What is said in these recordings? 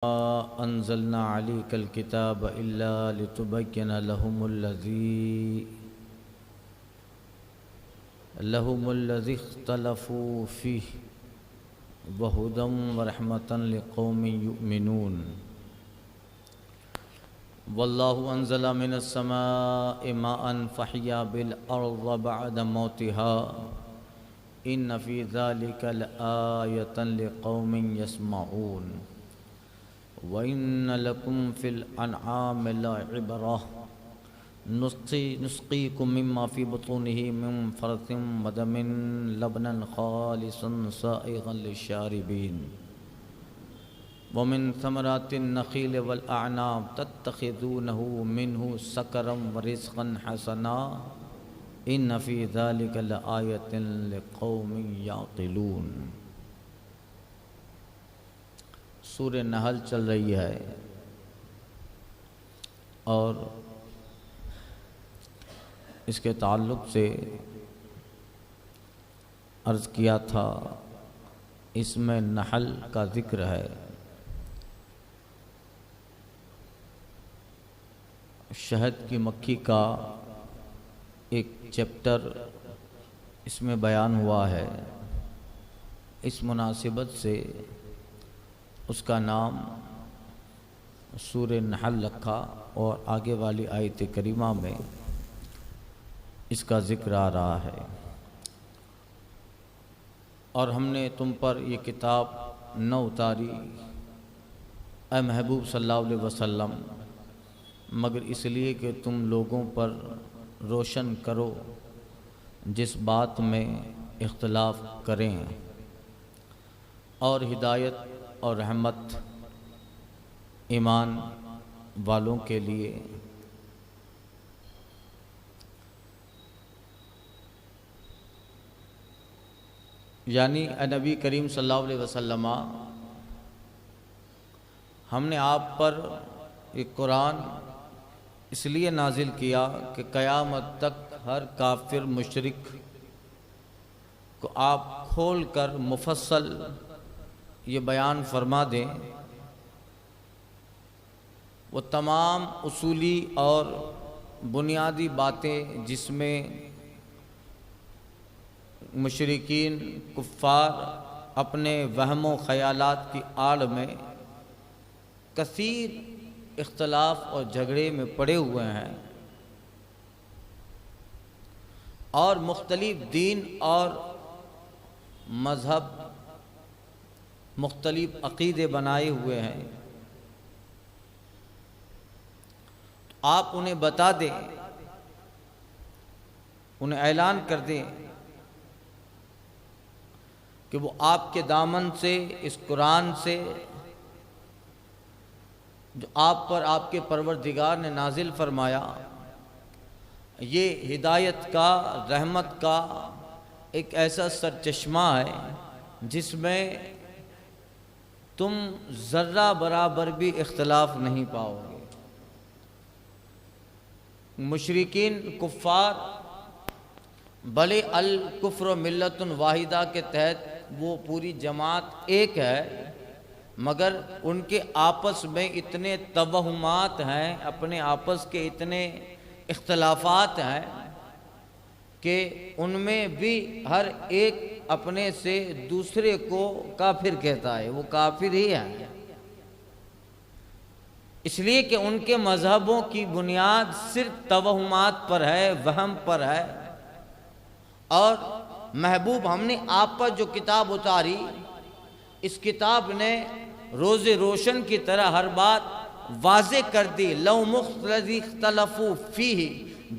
أنزلنا عليك الكتاب إلا لتبين لهم الذي اختلفوا فيه وهدى ورحمة لقوم يؤمنون. والله أنزل من السماء ماء فأحيا بالأرض بعد موتها إن في ذلك لآية لقوم يسمعون. وَإِنَّ لَكُمْ فِي الْأَنْعَامِ لَعِبْرَةً نُسْقِيكُم مِّمَّا فِي بُطُونِهِ مِنْ فَرْثٍ وَدَمٍ لَبَنًا خَالِصًا سَائِغًا لِلشَّارِبِينَ وَمِنْ ثَمَرَاتِ النَّخِيلِ وَالْأَعْنَابِ تَتَّخِذُونَهُ مِنْهُ سَكَرًا وَرِزْقًا حَسَنًا إِنَّ فِي ذَلِكَ لَآيَةً لِقَوْمٍ يَعْقِلُونَ۔ سورہ نحل چل رہی ہے اور اس کے تعلق سے عرض کیا تھا اس میں نحل کا ذکر ہے۔ شہد کی مکھی کا ایک چیپٹر اس میں بیان ہوا ہے، اس مناسبت سے اس کا نام سورہ نحل رکھا اور آگے والی آیت کریمہ میں اس کا ذکر آ رہا ہے۔ اور ہم نے تم پر یہ کتاب نہ اتاری اے محبوب صلی اللہ علیہ وسلم مگر اس لیے کہ تم لوگوں پر روشن کرو جس بات میں اختلاف کریں، اور ہدایت اور رحمت ایمان والوں کے لیے۔ یعنی اے نبی کریم صلی اللہ علیہ وسلم ہم نے آپ پر یہ قرآن اس لیے نازل کیا کہ قیامت تک ہر کافر مشرک کو آپ کھول کر مفصل یہ بیان فرما دیں، وہ تمام اصولی اور بنیادی باتیں جس میں مشرکین کفار اپنے وہم و خیالات کی آڑ میں کثیر اختلاف اور جھگڑے میں پڑے ہوئے ہیں اور مختلف دین اور مذہب مختلف عقیدے بنائے ہوئے ہیں، تو آپ انہیں بتا دیں، انہیں اعلان کر دیں کہ وہ آپ کے دامن سے اس قرآن سے جو آپ پر آپ کے پروردگار نے نازل فرمایا یہ ہدایت کا رحمت کا ایک ایسا سرچشمہ ہے جس میں تم ذرہ برابر بھی اختلاف نہیں پاؤ گے۔ مشرکین کفار بھلے الکفر ملت واحدہ کے تحت وہ پوری جماعت ایک ہے مگر ان کے آپس میں اتنے توہمات ہیں، اپنے آپس کے اتنے اختلافات ہیں کہ ان میں بھی ہر ایک اپنے سے دوسرے کو کافر کہتا ہے، وہ کافر ہی ہے، اس لیے کہ ان کے مذہبوں کی بنیاد صرف توہمات پر ہے، وہم پر ہے۔ اور محبوب ہم نے آپ پر جو کتاب اتاری اس کتاب نے روز روشن کی طرح ہر بات واضح کر دی۔ لَوْ مُخْتَلِفُ اخْتَلَفُوا فِيهِ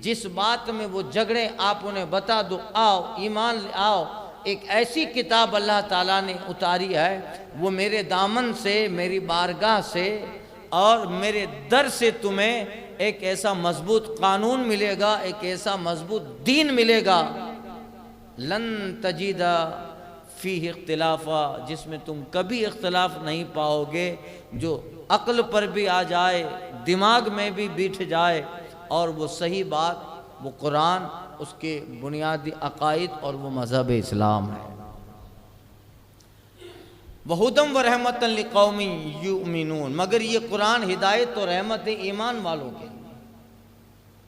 جس بات میں وہ جھگڑے آپ انہیں بتا دو، آؤ ایمان لے آؤ۔ ایک ایسی کتاب اللہ تعالیٰ نے اتاری ہے وہ میرے دامن سے، میری بارگاہ سے اور میرے در سے تمہیں ایک ایسا مضبوط قانون ملے گا، ایک ایسا مضبوط دین ملے گا، لن تجد فیہ اختلافا جس میں تم کبھی اختلاف نہیں پاؤ گے، جو عقل پر بھی آ جائے، دماغ میں بھی بیٹھ جائے، اور وہ صحیح بات وہ قرآن اس کے بنیادی عقائد اور وہ مذہب اسلام ہے۔ وہدم و رحمت لقوم یؤمنون، مگر یہ قرآن ہدایت و رحمت ایمان والوں کے لیے،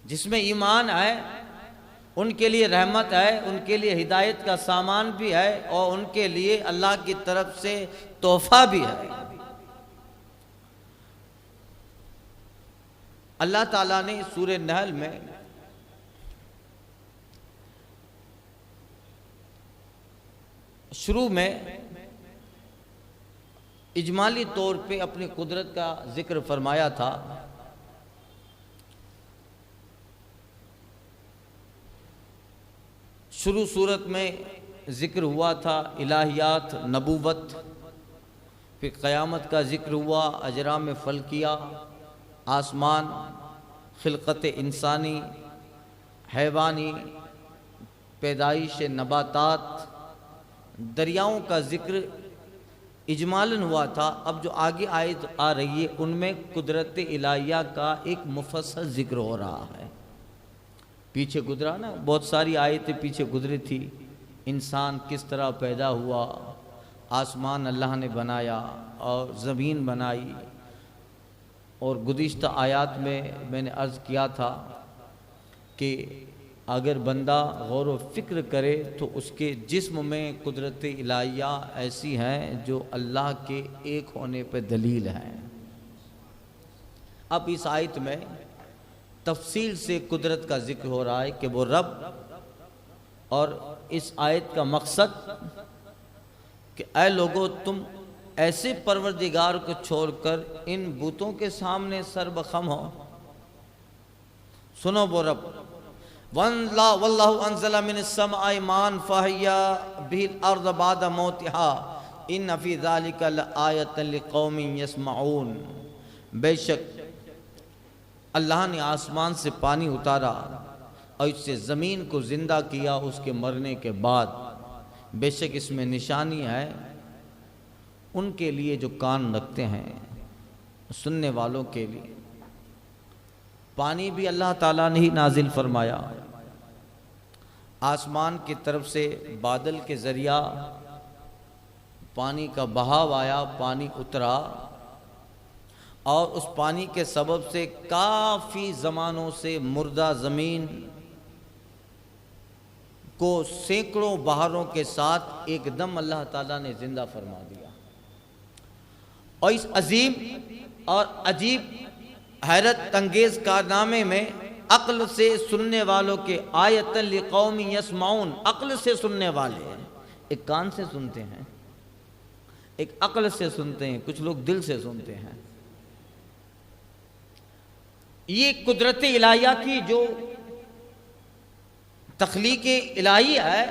جس میں ایمان ہے ان کے لیے رحمت ہے، ان کے لیے ہدایت کا سامان بھی ہے، اور ان کے لیے اللہ کی طرف سے تحفہ بھی ہے۔ اللہ تعالیٰ نے سورہ نحل میں شروع میں اجمالی طور پہ اپنی قدرت کا ذکر فرمایا تھا۔ شروع صورت میں ذکر ہوا تھا الہیات، نبوت، پھر قیامت کا ذکر ہوا، اجرام فلکیہ، آسمان، خلقت انسانی، حیوانی، پیدائش نباتات، دریاؤں کا ذکر اجمالاً ہوا تھا۔ اب جو آگے آیت آ رہی ہے ان میں قدرت الہیہ کا ایک مفصل ذکر ہو رہا ہے۔ پیچھے گزرا نا، بہت ساری آیتیں پیچھے گزری تھی، انسان کس طرح پیدا ہوا، آسمان اللہ نے بنایا اور زمین بنائی، اور گزشتہ آیات میں نے عرض کیا تھا کہ اگر بندہ غور و فکر کرے تو اس کے جسم میں قدرت الہیہ ایسی ہیں جو اللہ کے ایک ہونے پہ دلیل ہیں۔ اب اس آیت میں تفصیل سے قدرت کا ذکر ہو رہا ہے کہ وہ رب، اور اس آیت کا مقصد کہ اے لوگو تم ایسے پروردگار کو چھوڑ کر ان بتوں کے سامنے سر بخم ہو۔ سنو وہ رب، وَاللَّهُ أَنزَلَ مِنَ السَّمَاءِ مَاءً فَأَحْيَا بِهِ الْأَرْضَ بَعْدَ مَوْتِهَا إِنَّ فِي ذَلِكَ لَآيَةً لِقَوْمٍ يَسْمَعُونَ، بے شک اللہ نے آسمان سے پانی اتارا اور اس سے زمین کو زندہ کیا اس کے مرنے کے بعد، بے شک اس میں نشانی ہے ان کے لیے جو کان رکھتے ہیں، سننے والوں کے لیے۔ پانی بھی اللہ تعالیٰ نے ہی نازل فرمایا، آسمان کی طرف سے بادل کے ذریعہ پانی کا بہاؤ آیا، پانی اترا، اور اس پانی کے سبب سے کافی زمانوں سے مردہ زمین کو سینکڑوں بہاروں کے ساتھ ایک دم اللہ تعالیٰ نے زندہ فرما دیا۔ اور اس عظیم اور عجیب حیرت انگیز کارنامے میں عقل سے سننے والوں کے آیۃ لقوم یسمعون، عقل سے سننے والے ہیں، ایک کان سے سنتے ہیں، ایک عقل سے سنتے ہیں، کچھ لوگ دل سے سنتے ہیں۔ یہ قدرت الہیہ کی جو تخلیق الہی ہے،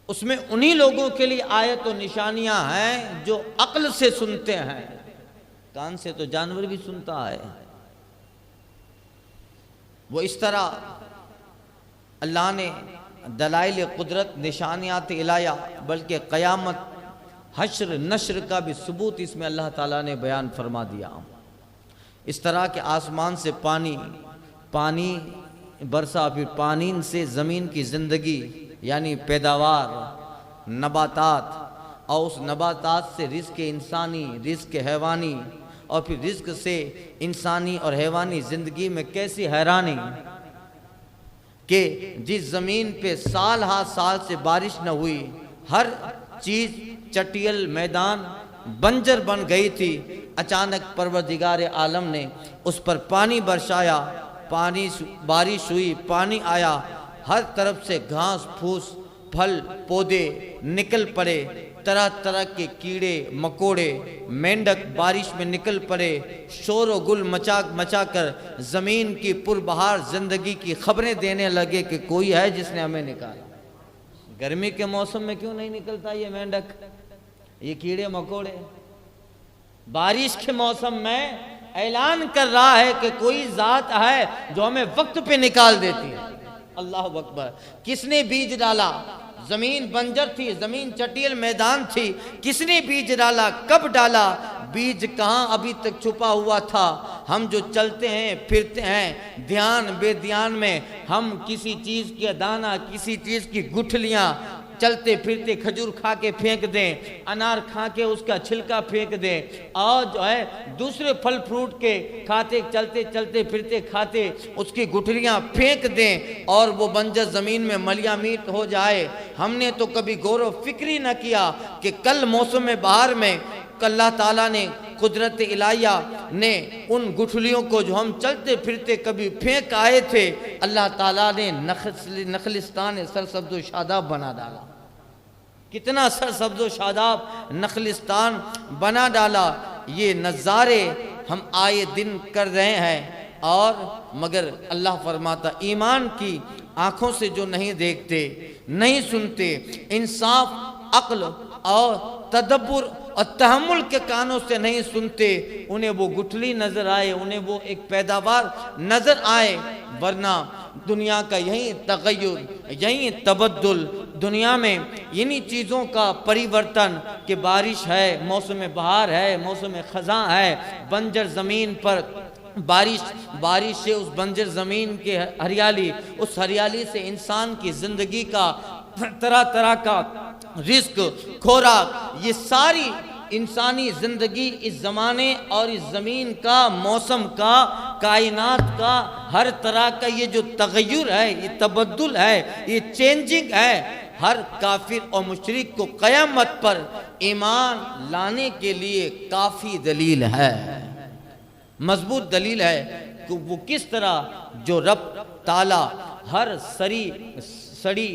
اس میں انہی لوگوں کے لیے آیت و نشانیاں ہیں جو عقل سے سنتے ہیں۔ کان سے تو جانور بھی سنتا ہے۔ وہ اس طرح اللہ نے دلائل قدرت، نشانیات الہیہ، بلکہ قیامت، حشر، نشر کا بھی ثبوت اس میں اللہ تعالیٰ نے بیان فرما دیا۔ اس طرح کہ آسمان سے پانی برسا، پھر پانی سے زمین کی زندگی یعنی پیداوار، نباتات، اور اس نباتات سے رزق انسانی، رزق حیوانی، اور پھر رزق سے انسانی اور حیوانی زندگی میں کیسی حیرانی کہ جس زمین پہ سال ہا سال سے بارش نہ ہوئی، ہر چیز چٹیل میدان بنجر بن گئی تھی، اچانک پروردگار عالم نے اس پر پانی برسایا، بارش ہوئی، پانی آیا، ہر طرف سے گھاس پھوس، پھل پودے نکل پڑے، طرح طرح کے کیڑے مکوڑے، مینڈک بارش میں نکل پڑے، شور و گل مچا کر زمین کی پربہار زندگی کی خبریں دینے لگے کہ کوئی ہے جس نے ہمیں نکالا۔ گرمی کے موسم میں کیوں نہیں نکلتا یہ مینڈک، یہ کیڑے مکوڑے؟ بارش کے موسم میں اعلان کر رہا ہے کہ کوئی ذات ہے جو ہمیں وقت پہ نکال دیتی ہے۔ اللہ اکبر۔ کس نے بیج ڈالا؟ زمین بنجر تھی، زمین چٹیل میدان تھی، کس نے بیج ڈالا؟ کب ڈالا؟ بیج کہاں ابھی تک چھپا ہوا تھا؟ ہم جو چلتے ہیں پھرتے ہیں دھیان بے دھیان میں، ہم کسی چیز کی دانہ، کسی چیز کی گٹھلیاں چلتے پھرتے کھجور کھا کے پھینک دیں، انار کھا کے اس کا چھلکا پھینک دیں، اور جو ہے دوسرے پھل فروٹ کے کھاتے چلتے چلتے پھرتے کھاتے اس کی گٹھلیاں پھینک دیں اور وہ بنجر زمین میں ملیہ میٹ ہو جائے۔ ہم نے تو کبھی غور و فکری نہ کیا کہ کل موسم بہار میں اللہ تعالیٰ نے قدرت الہیہ نے ان گٹھلیوں کو جو ہم چلتے پھرتے کبھی پھینک آئے تھے، اللہ تعالیٰ نے نخلستان سرسبز و شاداب بنا ڈالا۔ کتنا سرسبز و شاداب نخلستان بنا ڈالا۔ یہ نظارے ہم آئے دن کر رہے ہیں، اور مگر اللہ فرماتا ایمان کی آنکھوں سے جو نہیں دیکھتے، نہیں سنتے، انصاف، عقل اور تدبر اور تحمل کے کانوں سے نہیں سنتے، انہیں وہ گٹھلی نظر آئے، انہیں وہ ایک پیداوار نظر آئے، ورنہ دنیا کا یہی تغیر، یہی تبدل، دنیا میں انہی چیزوں کا پریورتن کہ بارش ہے، موسم بہار ہے، موسم خزاں ہے، بنجر زمین پر بارش سے اس بنجر زمین کے ہریالی، اس ہریالی سے انسان کی زندگی کا طرح طرح کا رزق، خوراک، یہ ساری انسانی زندگی اس زمانے اور اس زمین کا، موسم کا، کائنات کا، ہر طرح کا یہ جو تغیر ہے، یہ تبدل ہے، یہ چینجنگ ہے، ہر کافر اور مشرک کو قیامت پر ایمان لانے کے لیے کافی دلیل ہے، مضبوط دلیل ہے کہ وہ کس طرح جو رب تعالیٰ ہر سڑی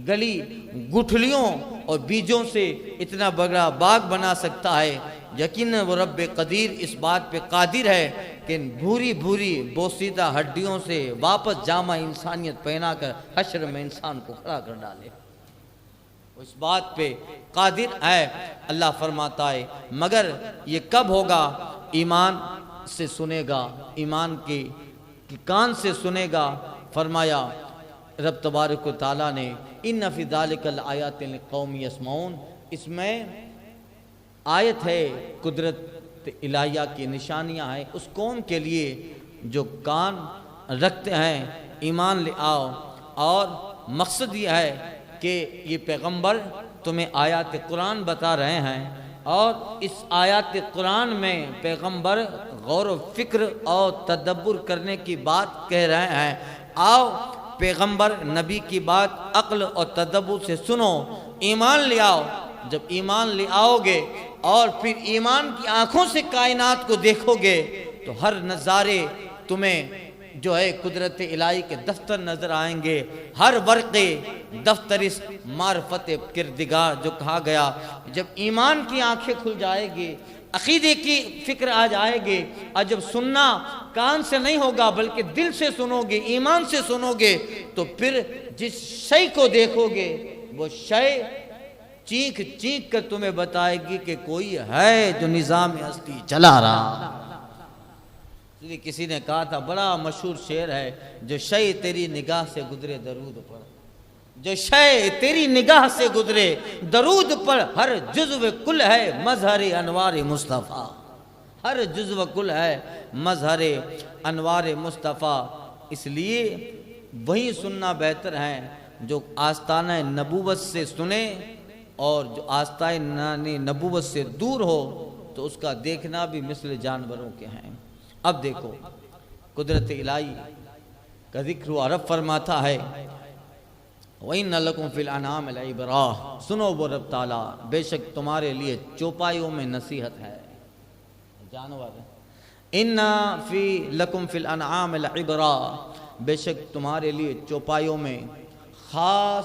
گلی گٹھلیوں اور بیجوں سے اتنا بڑا باغ بنا سکتا ہے، یقیناً وہ رب قدیر اس بات پہ قادر ہے کہ بھوری بوسیدہ ہڈیوں سے واپس جامع انسانیت پہنا کر حشر میں انسان کو کھڑا کر ڈالے، اس بات پہ قادر ہے۔ اللہ فرماتا ہے مگر یہ کب ہوگا؟ ایمان سے سنے گا، ایمان کی کان سے سنے گا۔ فرمایا رب تبارک و تعالیٰ نے ان فی ذالک الآیات لقوم یسمعون، اس میں آیت ہے، قدرت الہیہ کی نشانیاں ہیں اس قوم کے لیے جو کان رکھتے ہیں، ایمان لے آؤ۔ اور مقصد یہ ہے کہ یہ پیغمبر تمہیں آیات قرآن بتا رہے ہیں، اور اس آیات قرآن میں پیغمبر غور و فکر اور تدبر کرنے کی بات کہہ رہے ہیں۔ آؤ پیغمبر نبی کی بات عقل اور تدبر سے سنو، ایمان لے آؤ۔ جب ایمان لے آؤ گے اور پھر ایمان کی آنکھوں سے کائنات کو دیکھو گے تو ہر نظارے تمہیں جو ہے قدرت الہی کے دفتر نظر آئیں گے، ہر ورقے دفتر اس معرفت کردگار جو کہا گیا۔ جب ایمان کی آنکھیں کھل جائے گی، عقیدے کی فکر آ جائے گی، اور جب سننا کان سے نہیں ہوگا بلکہ دل سے سنو گے، ایمان سے سنو گے، تو پھر جس شے کو دیکھو گے وہ شے چیخ چیخ کر تمہیں بتائے گی کہ کوئی ہے جو نظام ہستی چلا رہا۔ کسی نے کہا تھا، بڑا مشہور شعر ہے، جو شے تیری نگاہ سے گزرے درود پر، جو شے تیری نگاہ سے گزرے درود پر، ہر جزو کل ہے مظہر انوار مصطفیٰ، ہر جزو کل ہے مظہر انوار مصطفیٰ۔ اس لیے وہی سننا بہتر ہے جو آستانہ نبوت سے سنے، اور جو آستانہ نبوت سے دور ہو تو اس کا دیکھنا بھی مثل جانوروں کے ہیں۔ اب دیکھو قدرت الہی کا ذکر و عرب فرماتا ہے، وَإِنَّ لَكُمْ فِي الْأَنْعَامِ لَعِبْرَةً، سنو وہ رب تعالیٰ بے شک تمہارے لیے چوپایوں میں نصیحت ہے، جانور۔ إِنَّ فِي لَكُمْ فِي الْأَنْعَامِ لَعِبْرَةً، بے شک تمہارے لیے چوپایوں میں خاص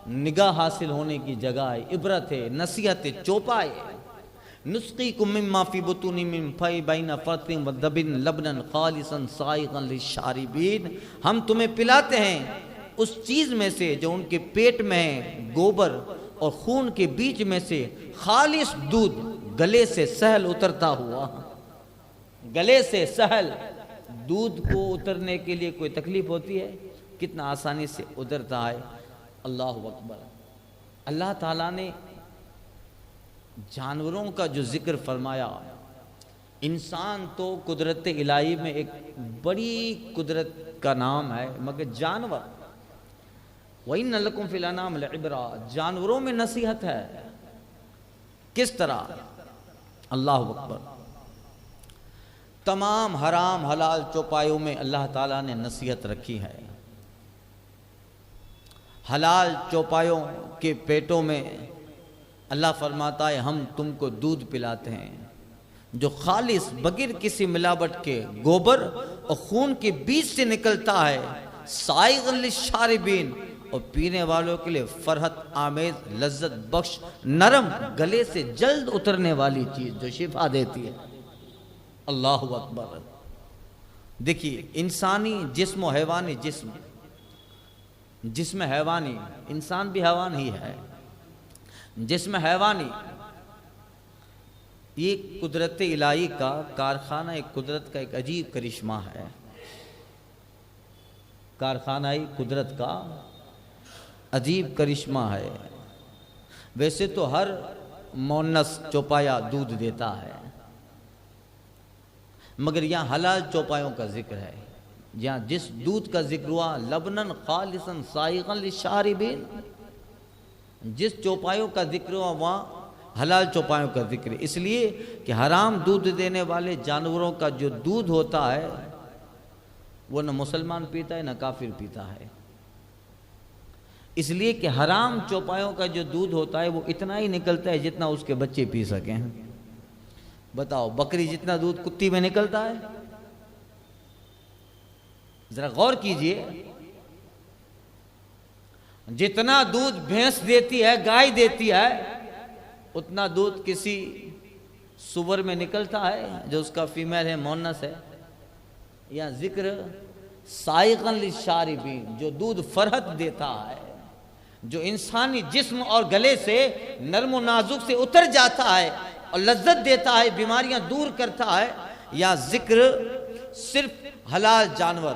نگاہ حاصل ہونے کی جگہ ہے، عبرت ہے، نصیحت ہے، چوپائے۔ نسقیکم مما فی بطون من بین فرث ودم لبنا خالصا سائغا للشاربین، ہم تمہیں پلاتے ہیں اس چیز میں سے جو ان کے پیٹ میں ہے، گوبر اور خون کے بیچ میں سے خالص دودھ، گلے سے سہل اترتا ہوا۔ گلے سے سہل دودھ کو اترنے کے لیے کوئی تکلیف ہوتی ہے؟ کتنا آسانی سے اترتا ہے۔ اللہ اکبر۔ اللہ تعالیٰ نے جانوروں کا جو ذکر فرمایا، انسان تو قدرت الہی میں ایک بڑی قدرت کا نام ہے، مگر جانور وَإِنَّ لَكُمْ فِي الْأَنْعَامِ لَعِبْرَةً، جانوروں میں نصیحت ہے۔ کس طرح؟ اللہ اکبر۔ تمام حرام حلال چوپایوں میں اللہ تعالیٰ نے نصیحت رکھی ہے۔ حلال چوپایوں کے پیٹوں میں اللہ فرماتا ہے ہم تم کو دودھ پلاتے ہیں جو خالص بغیر کسی ملاوٹ کے گوبر اور خون کے بیچ سے نکلتا ہے، سائغ للشاربین، اور پینے والوں کے لیے فرحت آمیز لذت بخش نرم گلے سے جلد اترنے والی چیز جو شفا دیتی ہے۔ اللہ اکبر۔ دیکھیے انسانی جسم و حیوانی جسم حیوانی، انسان بھی حیوان ہی ہے، جسم حیوانی یہ قدرت الہی کا کارخانہ، ایک قدرت کا ایک عجیب کرشمہ ہے، کارخانہ قدرت کا عجیب کرشمہ ہے۔ ویسے تو ہر مونس چوپایا دودھ دیتا ہے، مگر یہاں حلال چوپایوں کا ذکر ہے، یہاں جس دودھ کا ذکر ہوا لبنن خالصا سائغا للشاربین، جس چوپایوں کا ذکر ہوا وہاں حلال چوپایوں کا ذکر ہے، اس لیے کہ حرام دودھ دینے والے جانوروں کا جو دودھ ہوتا ہے وہ نہ مسلمان پیتا ہے نہ کافر پیتا ہے، اس لیے کہ حرام چوپایوں کا جو دودھ ہوتا ہے وہ اتنا ہی نکلتا ہے جتنا اس کے بچے پی سکیں۔ بتاؤ بکری جتنا دودھ کتی میں نکلتا ہے؟ ذرا غور کیجئے، جتنا دودھ بھینس دیتی ہے، گائے دیتی ہے، اتنا دودھ کسی سور میں نکلتا ہے جو اس کا فیمیل ہے، مونس ہے۔ یا ذکر سائغا للشاربین، جو دودھ فرحت دیتا ہے، جو انسانی جسم اور گلے سے نرم و نازک سے اتر جاتا ہے اور لذت دیتا ہے، بیماریاں دور کرتا ہے۔ یا ذکر صرف حلال جانور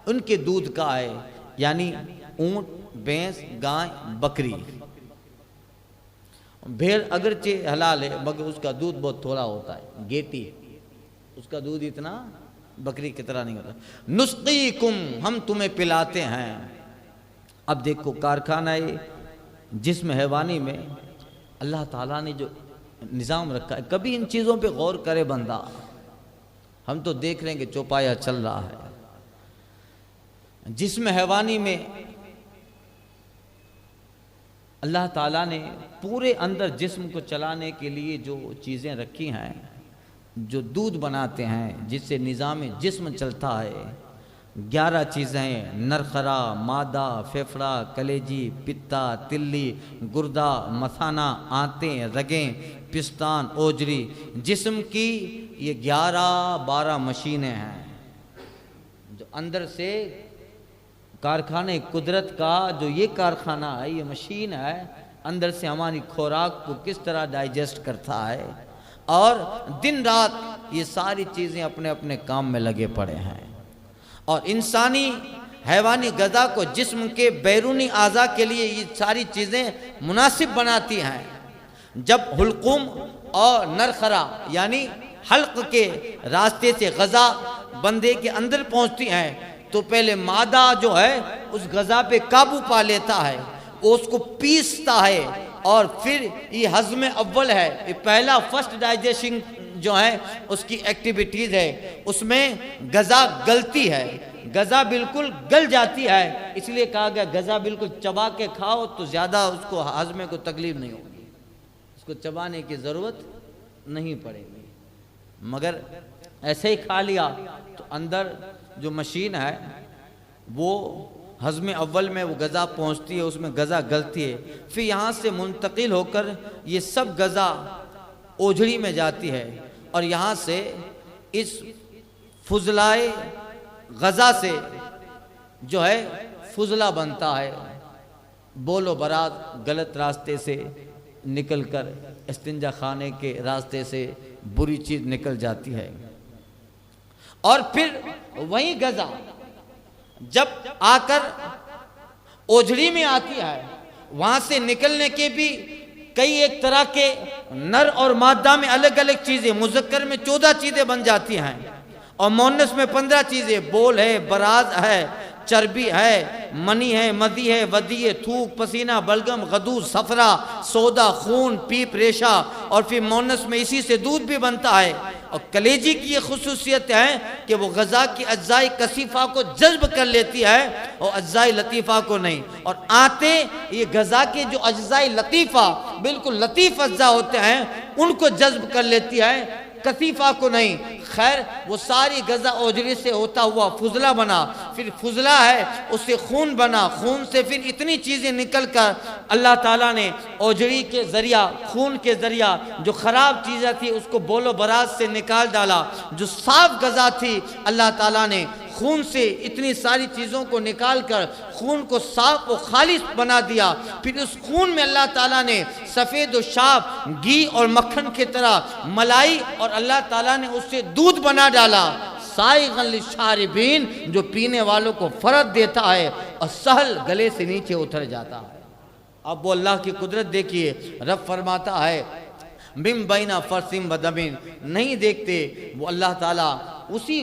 ان کے دودھ کا ہے، یعنی اونٹ، بھینس، گائے، بکری۔ بھیڑ اگرچہ حلال ہے مگر اس کا دودھ بہت تھوڑا ہوتا ہے، گیٹی، اس کا دودھ اتنا بکری کی طرح نہیں ہوتا۔ نسقیکم، ہم تمہیں پلاتے ہیں۔ اب دیکھو کارخانہ جسم حیوانی میں اللہ تعالیٰ نے جو نظام رکھا ہے، کبھی ان چیزوں پہ غور کرے بندہ۔ ہم تو دیکھ رہے ہیں کہ چوپایا چل رہا ہے، جسم حیوانی میں اللہ تعالیٰ نے پورے اندر جسم کو چلانے کے لیے جو چیزیں رکھی ہیں، جو دودھ بناتے ہیں جس سے نظام جسم چلتا ہے، 11 چیزیں: نرخرا، معدہ، پھیپھڑا، کلیجی، پتا، تلی، گردہ، مثانہ، آنتیں، رگیں، پستان، اوجری۔ جسم کی یہ 11-12 مشینیں ہیں جو اندر سے کارخانہ قدرت کا جو یہ کارخانہ ہے، یہ مشین ہے، اندر سے ہماری خوراک کو کس طرح ڈائجسٹ کرتا ہے، اور دن رات یہ ساری چیزیں اپنے اپنے کام میں لگے پڑے ہیں، اور انسانی حیوانی غذا کو جسم کے بیرونی اعضاء کے لیے یہ ساری چیزیں مناسب بناتی ہیں۔ جب حلقوم اور نرخرا یعنی حلق کے راستے سے غذا بندے کے اندر پہنچتی ہیں تو پہلے معدہ جو ہے اس غذا پہ قابو پا لیتا ہے، وہ اس کو پیستا ہے، اور پھر یہ ہضم اول ہے، یہ پہلا فرسٹ ڈائجیشن جو ہے اس کی ایکٹیویٹیز ہے، اس میں غذا گلتی ہے، غذا بالکل گل جاتی ہے، اس لیے کہا گیا غذا بالکل چبا کے کھاؤ تو زیادہ اس کو ہضم کو تکلیف نہیں ہوگی، اس کو چبانے کی ضرورت نہیں پڑے گی۔ مگر ایسے ہی کھا لیا تو اندر جو مشین ہے وہ ہضم اول میں وہ غذا پہنچتی ہے، اس میں غذا گلتی ہے، پھر یہاں سے منتقل ہو کر یہ سب غذا اوجھڑی میں جاتی ہے، اور یہاں سے اس فضلائے غذا سے جو ہے فضلہ بنتا ہے، بول و برات غلط راستے سے نکل کر استنجا خانے کے راستے سے بری چیز نکل جاتی ہے، اور پھر وہی غذا جب آ کر اوجھڑی میں آتی ہے، وہاں سے نکلنے کے بھی کئی ایک طرح کے نر اور مادہ میں الگ الگ چیزیں، مذکر میں 14 چیزیں بن جاتی ہیں، اور مونس میں 15 چیزیں، بول ہے، براز ہے، چربی ہے، منی ہے، مدی ہے، ودی ہے، تھوک، پسینہ، بلگم، غدو، صفرا، سودا، خون، پیپ، ریشہ، اور پھر مونس میں اسی سے دودھ بھی بنتا ہے۔ اور کلیجی کی یہ خصوصیت ہے کہ وہ غذا کی اجزاء کثیفہ کو جذب کر لیتی ہے اور اجزاء لطیفہ کو نہیں۔ اور آنتیں یہ غذا کے جو اجزاء لطیفہ بالکل لطیف اجزاء ہوتے ہیں ان کو جذب کر لیتی ہے، کثیفہ کو نہیں۔ خیر وہ ساری غذا اوجری سے ہوتا ہوا فضلہ بنا، پھر فضلہ ہے اس سے خون بنا، خون سے پھر اتنی چیزیں نکل کر اللہ تعالیٰ نے اوجری کے ذریعہ، خون کے ذریعہ جو خراب چیزیں تھی اس کو بول و براز سے نکال ڈالا، جو صاف غذا تھی اللہ تعالیٰ نے خون سے اتنی ساری چیزوں کو نکال کر خون کو صاف و خالص بنا دیا۔ پھر اس خون میں اللہ تعالیٰ نے سفید و شاب، گھی اور مکھن کی طرح ملائی، اور اللہ تعالیٰ نے اس سے دودھ بنا ڈالا، سائغاً للشاربین، جو پینے والوں کو فرد دیتا ہے اور سہل گلے سے نیچے اتر جاتا ہے۔ اب وہ اللہ کی قدرت دیکھیے، رب فرماتا ہے من بین فرث و دم، نہیں دیکھتے وہ اللہ تعالیٰ اسی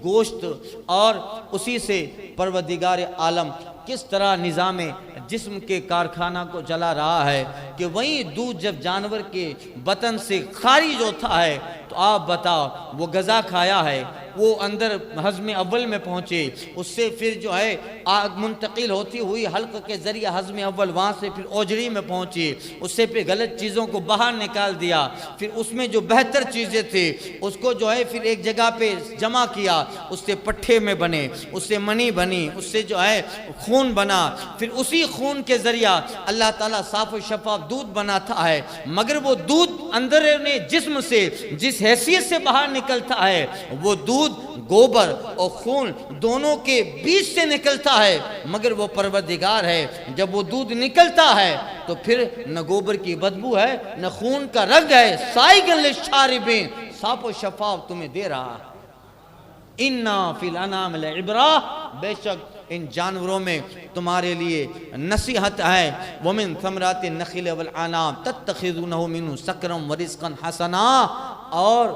گوشت اور اسی سے پروردگار عالم کس طرح نظام جسم کے کارخانہ کو چلا رہا ہے کہ وہی دودھ جب جانور کے بطن سے خارج ہوتا ہے تو آپ بتاؤ وہ غذا کھایا ہے، وہ اندر ہضم اول میں پہنچے، اس سے پھر جو ہے آگ منتقل ہوتی ہوئی حلق کے ذریعے ہضم اول، وہاں سے پھر اوجری میں پہنچی، اس سے پھر غلط چیزوں کو باہر نکال دیا، پھر اس میں جو بہتر چیزیں تھیں اس کو جو ہے پھر ایک جگہ پہ جمع کیا، اس سے پٹھے میں بنے، اس سے منی بنی، اس سے جو ہے خون بنا، پھر اسی خون کے ذریعہ اللہ تعالیٰ صاف و شفاف دودھ بناتا ہے۔ مگر وہ دودھ اندر جسم سے جس حیثیت سے باہر نکلتا ہے وہ دودھ گوبر اور خون دونوں کے بیچ سے نکلتا ہے، مگر وہ پروردگار ہے، جب وہ دودھ نکلتا ہے تو پھر نہ گوبر کی بدبو ہے نہ خون کا رنگ ہے، سائغاً للشاربین، صاف و شفاف تمہیں دے رہا ہے۔ اِنَّا فِي الْأَنْعَامِ لَعِبْرَةً، بے شک ان جانوروں میں تمہارے لیے نصیحت ہے۔ وَمِن ثَمَرَاتِ النَّخِيلِ وَالْأَعْنَابِ تَتَّخِذُونَهُ مِنْهُ سَكْرًا وَرِزْقًا حَسَنًا، اور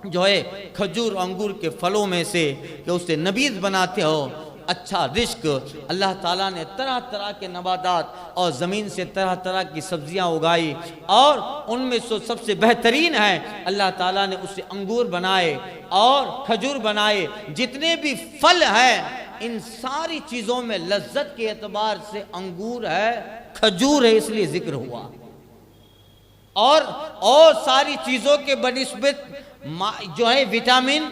جو ہے کھجور انگور کے پھلوں میں سے کہ اسے نبیذ بناتے ہو، اچھا رزق۔ اللہ تعالیٰ نے طرح طرح کے نباتات اور زمین سے طرح طرح کی سبزیاں اگائی، اور ان میں سب سے بہترین ہے اللہ تعالیٰ نے اسے انگور بنائے اور کھجور بنائے۔ جتنے بھی پھل ہیں ان ساری چیزوں میں لذت کے اعتبار سے انگور ہے، کھجور ہے، اس لیے ذکر ہوا، اور ساری چیزوں کے بنسبت جو ہے وٹامن،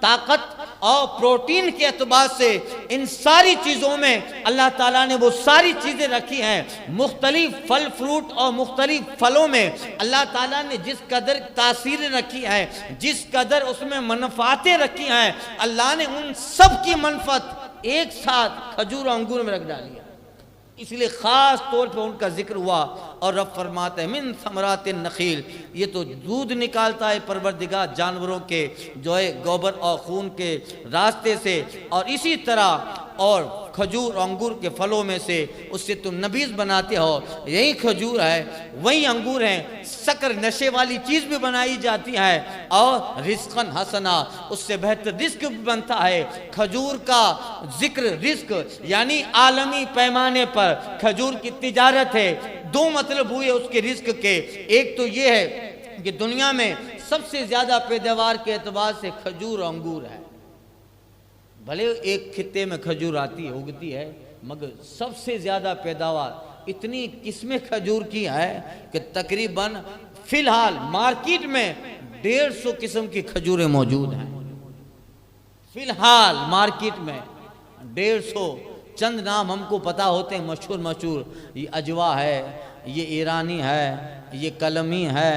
طاقت اور پروٹین کے اعتبار سے ان ساری چیزوں میں اللہ تعالیٰ نے وہ ساری چیزیں رکھی ہیں۔ مختلف پھل فروٹ اور مختلف پھلوں میں اللہ تعالیٰ نے جس قدر تاثیر رکھی ہے، جس قدر اس میں منفعتیں رکھی ہیں، اللہ نے ان سب کی منفعت ایک ساتھ کھجور اور انگور میں رکھ ڈالی ہے، اس لیے خاص طور پہ ان کا ذکر ہوا۔ اور رب فرماتا ہے من ثمرات النخیل، یہ تو دودھ نکالتا ہے پروردگار جانوروں کے جو ہے گوبر اور خون کے راستے سے، اور اسی طرح اور کھجور اور انگور کے پھلوں میں سے اس سے تم نبیذ بناتے ہو۔ یہی کھجور ہے، وہی انگور ہیں، سکر نشے والی چیز بھی بنائی جاتی ہے، اور رزقاً حسنا، اس سے بہتر رزق بھی بنتا ہے۔ کھجور کا ذکر رزق یعنی عالمی پیمانے پر کھجور کی تجارت ہے۔ دو مطلب ہوئے اس کے رزق کے، ایک تو یہ ہے کہ دنیا میں سب سے زیادہ پیداوار کے اعتبار سے کھجور اور انگور ہے، بھلے ایک خطے میں کھجور آتی ہے اگتی ہے، مگر سب سے زیادہ پیداوار اتنی قسمیں کھجور کی ہے کہ تقریباً فی الحال مارکیٹ میں 150 قسم کی کھجوریں موجود ہیں۔ فی الحال مارکیٹ میں 150، چند نام ہم کو پتا ہوتے ہیں مشہور، یہ اجوا ہے، یہ ایرانی ہے، یہ کلمی ہے،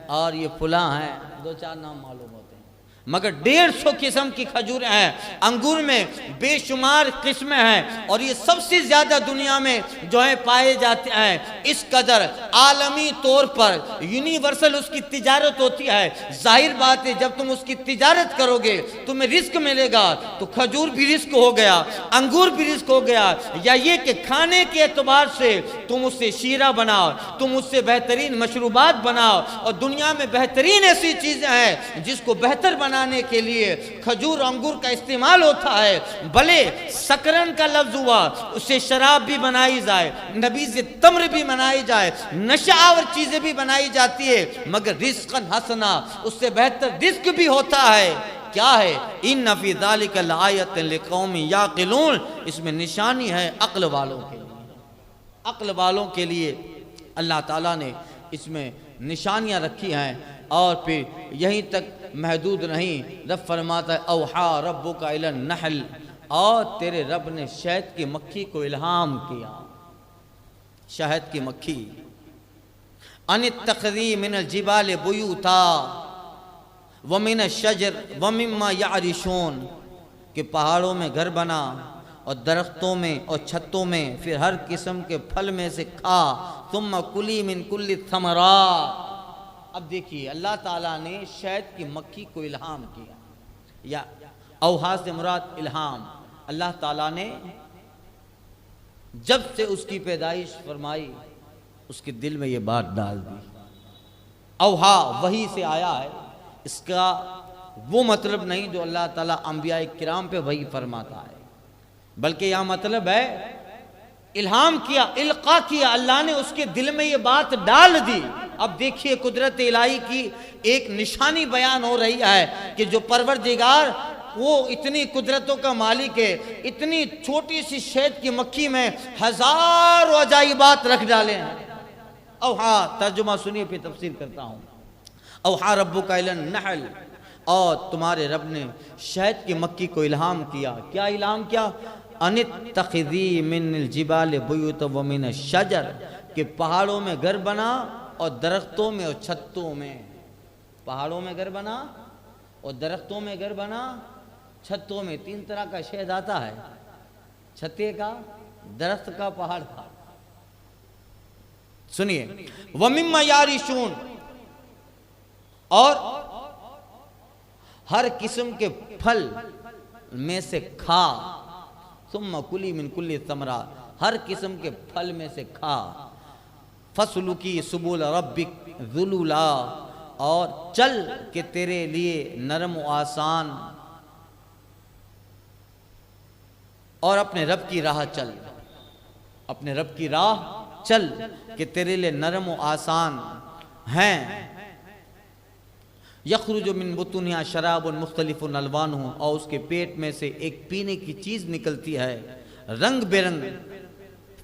اور یہ فلاں ہے، 2-4 نام معلوم ہوتے ہیں، مگر 150 قسم کی کھجوریں ہیں۔ انگور میں بے شمار قسمیں ہیں، اور یہ سب سے زیادہ دنیا میں جو ہے پائے جاتے ہیں۔ اس قدر عالمی طور پر یونیورسل اس کی تجارت ہوتی ہے۔ ظاہر بات ہے جب تم اس کی تجارت کرو گے تمہیں رزق ملے گا، تو کھجور بھی رزق ہو گیا، انگور بھی رزق ہو گیا، یا یہ کہ کھانے کے اعتبار سے تم اس سے شیرہ بناؤ، تم اس سے بہترین مشروبات بناؤ، اور دنیا میں بہترین ایسی چیزیں ہیں جس کو بہتر بنا بنانے کے لیے کھجور انگور کا استعمال ہوتا ہے، بھلے سکرن کا لفظ ہوا، اس سے شراب بھی بنائی جائے، نبی سے تمر بھی بنائی جائے، نشہ آور چیزیں بھی بنائی جاتی ہے، مگر رزقا حسنا، اس سے بہتر رزق بھی ہوتا ہے۔ کیا ہے؟ ان فی ذلک لآیۃ لقوم یعقلون، اس میں نشانی ہے عقل والوں کے لیے، عقل والوں کے لیے اللہ تعالیٰ نے اس میں نشانیاں رکھی ہیں۔ اور پھر یہیں تک محدود نہیں، رب فرماتا ہے اوحا ربک الی النحل، اور تیرے رب نے شہد کی مکھی کو الہام کیا، شہد کی مکھی، ان اتخذی من الجبال بیوتا ومن الشجر ومما یعرشون، کہ پہاڑوں میں گھر بنا اور درختوں میں اور چھتوں میں، پھر ہر قسم کے پھل میں سے کھا، ثم کلی من کل الثمرات۔ اب دیکھیے اللہ تعالیٰ نے شہد کی مکھی کو الہام کیا، یا اوحا سے مراد الہام، اللہ تعالیٰ نے جب سے اس کی پیدائش فرمائی اس کے دل میں یہ بات ڈال دی۔ اوحا وحی سے آیا ہے، اس کا وہ مطلب نہیں جو اللہ تعالیٰ انبیاء کرام پہ وحی فرماتا ہے، بلکہ یہاں مطلب ہے الہام کیا، القا کیا، اللہ نے اس کے دل میں یہ بات ڈال دی۔ اب دیکھیے قدرت الہی کی ایک نشانی بیان ہو رہی ہے کہ جو پروردگار وہ اتنی قدرتوں کا مالک ہے، اتنی چھوٹی سی شہد کی مکھی میں ہزاروں عجائبات رکھ ڈالے ہیں۔ اوحا، ترجمہ سنیے پھر تفسیر کرتا ہوں۔ اوحا ربک الی النحل، اور تمہارے رب نے شہد کی مکھی کو الہام کیا۔ کیا الہام کیا؟ ان اتخذی من الجبال بیوتا ومن الشجر، کہ پہاڑوں میں گھر بنا اور درختوں میں اور چھتوں میں، پہاڑوں میں گھر بنا اور درختوں میں گھر بنا، چھتوں میں۔ تین طرح کا شہد آتا ہے، چھتے کا، درخت کا، پہاڑ کا۔ سنیے، وَمِمَّا يَعْرِشُونَ، اور ہر قسم کے پھل میں سے کھا، ثم کلی من کل الثمرات، ہر قسم کے پھل میں سے کھا، فَسْلُكِي سُبُلَ رَبِّكَ ذُلُولًا، اور چل کہ تیرے لیے نرم و آسان، اور اپنے رب کی راہ چل، اپنے رب کی راہ چل کہ تیرے لیے نرم و آسان ہیں۔ یخرج من بطونہا شراب مختلف الوانہ، اور اس کے پیٹ میں سے ایک پینے کی چیز نکلتی ہے رنگ برنگ،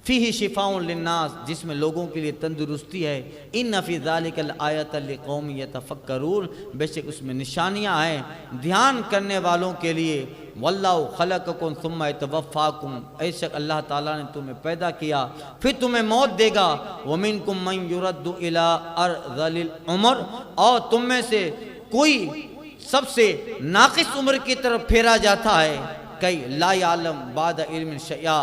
فیہ شفاء للناس، جس میں لوگوں کے لیے تندرستی ہے۔ ان فی ذلک لآیۃ لقوم یتفکرون، بے شک اس میں نشانیاں ہیں دھیان کرنے والوں کے لیے۔ واللہ خلقکم ثم یتوفاکم، بے شک اللہ تعالیٰ نے تمہیں پیدا کیا پھر تمہیں موت دے گا۔ ومنکم من یرد الی ارذل العمر، اور تم میں سے کوئی سب سے ناقص عمر کی طرف پھیرا جاتا ہے، کئی لا یعلم بعد علم شیئا،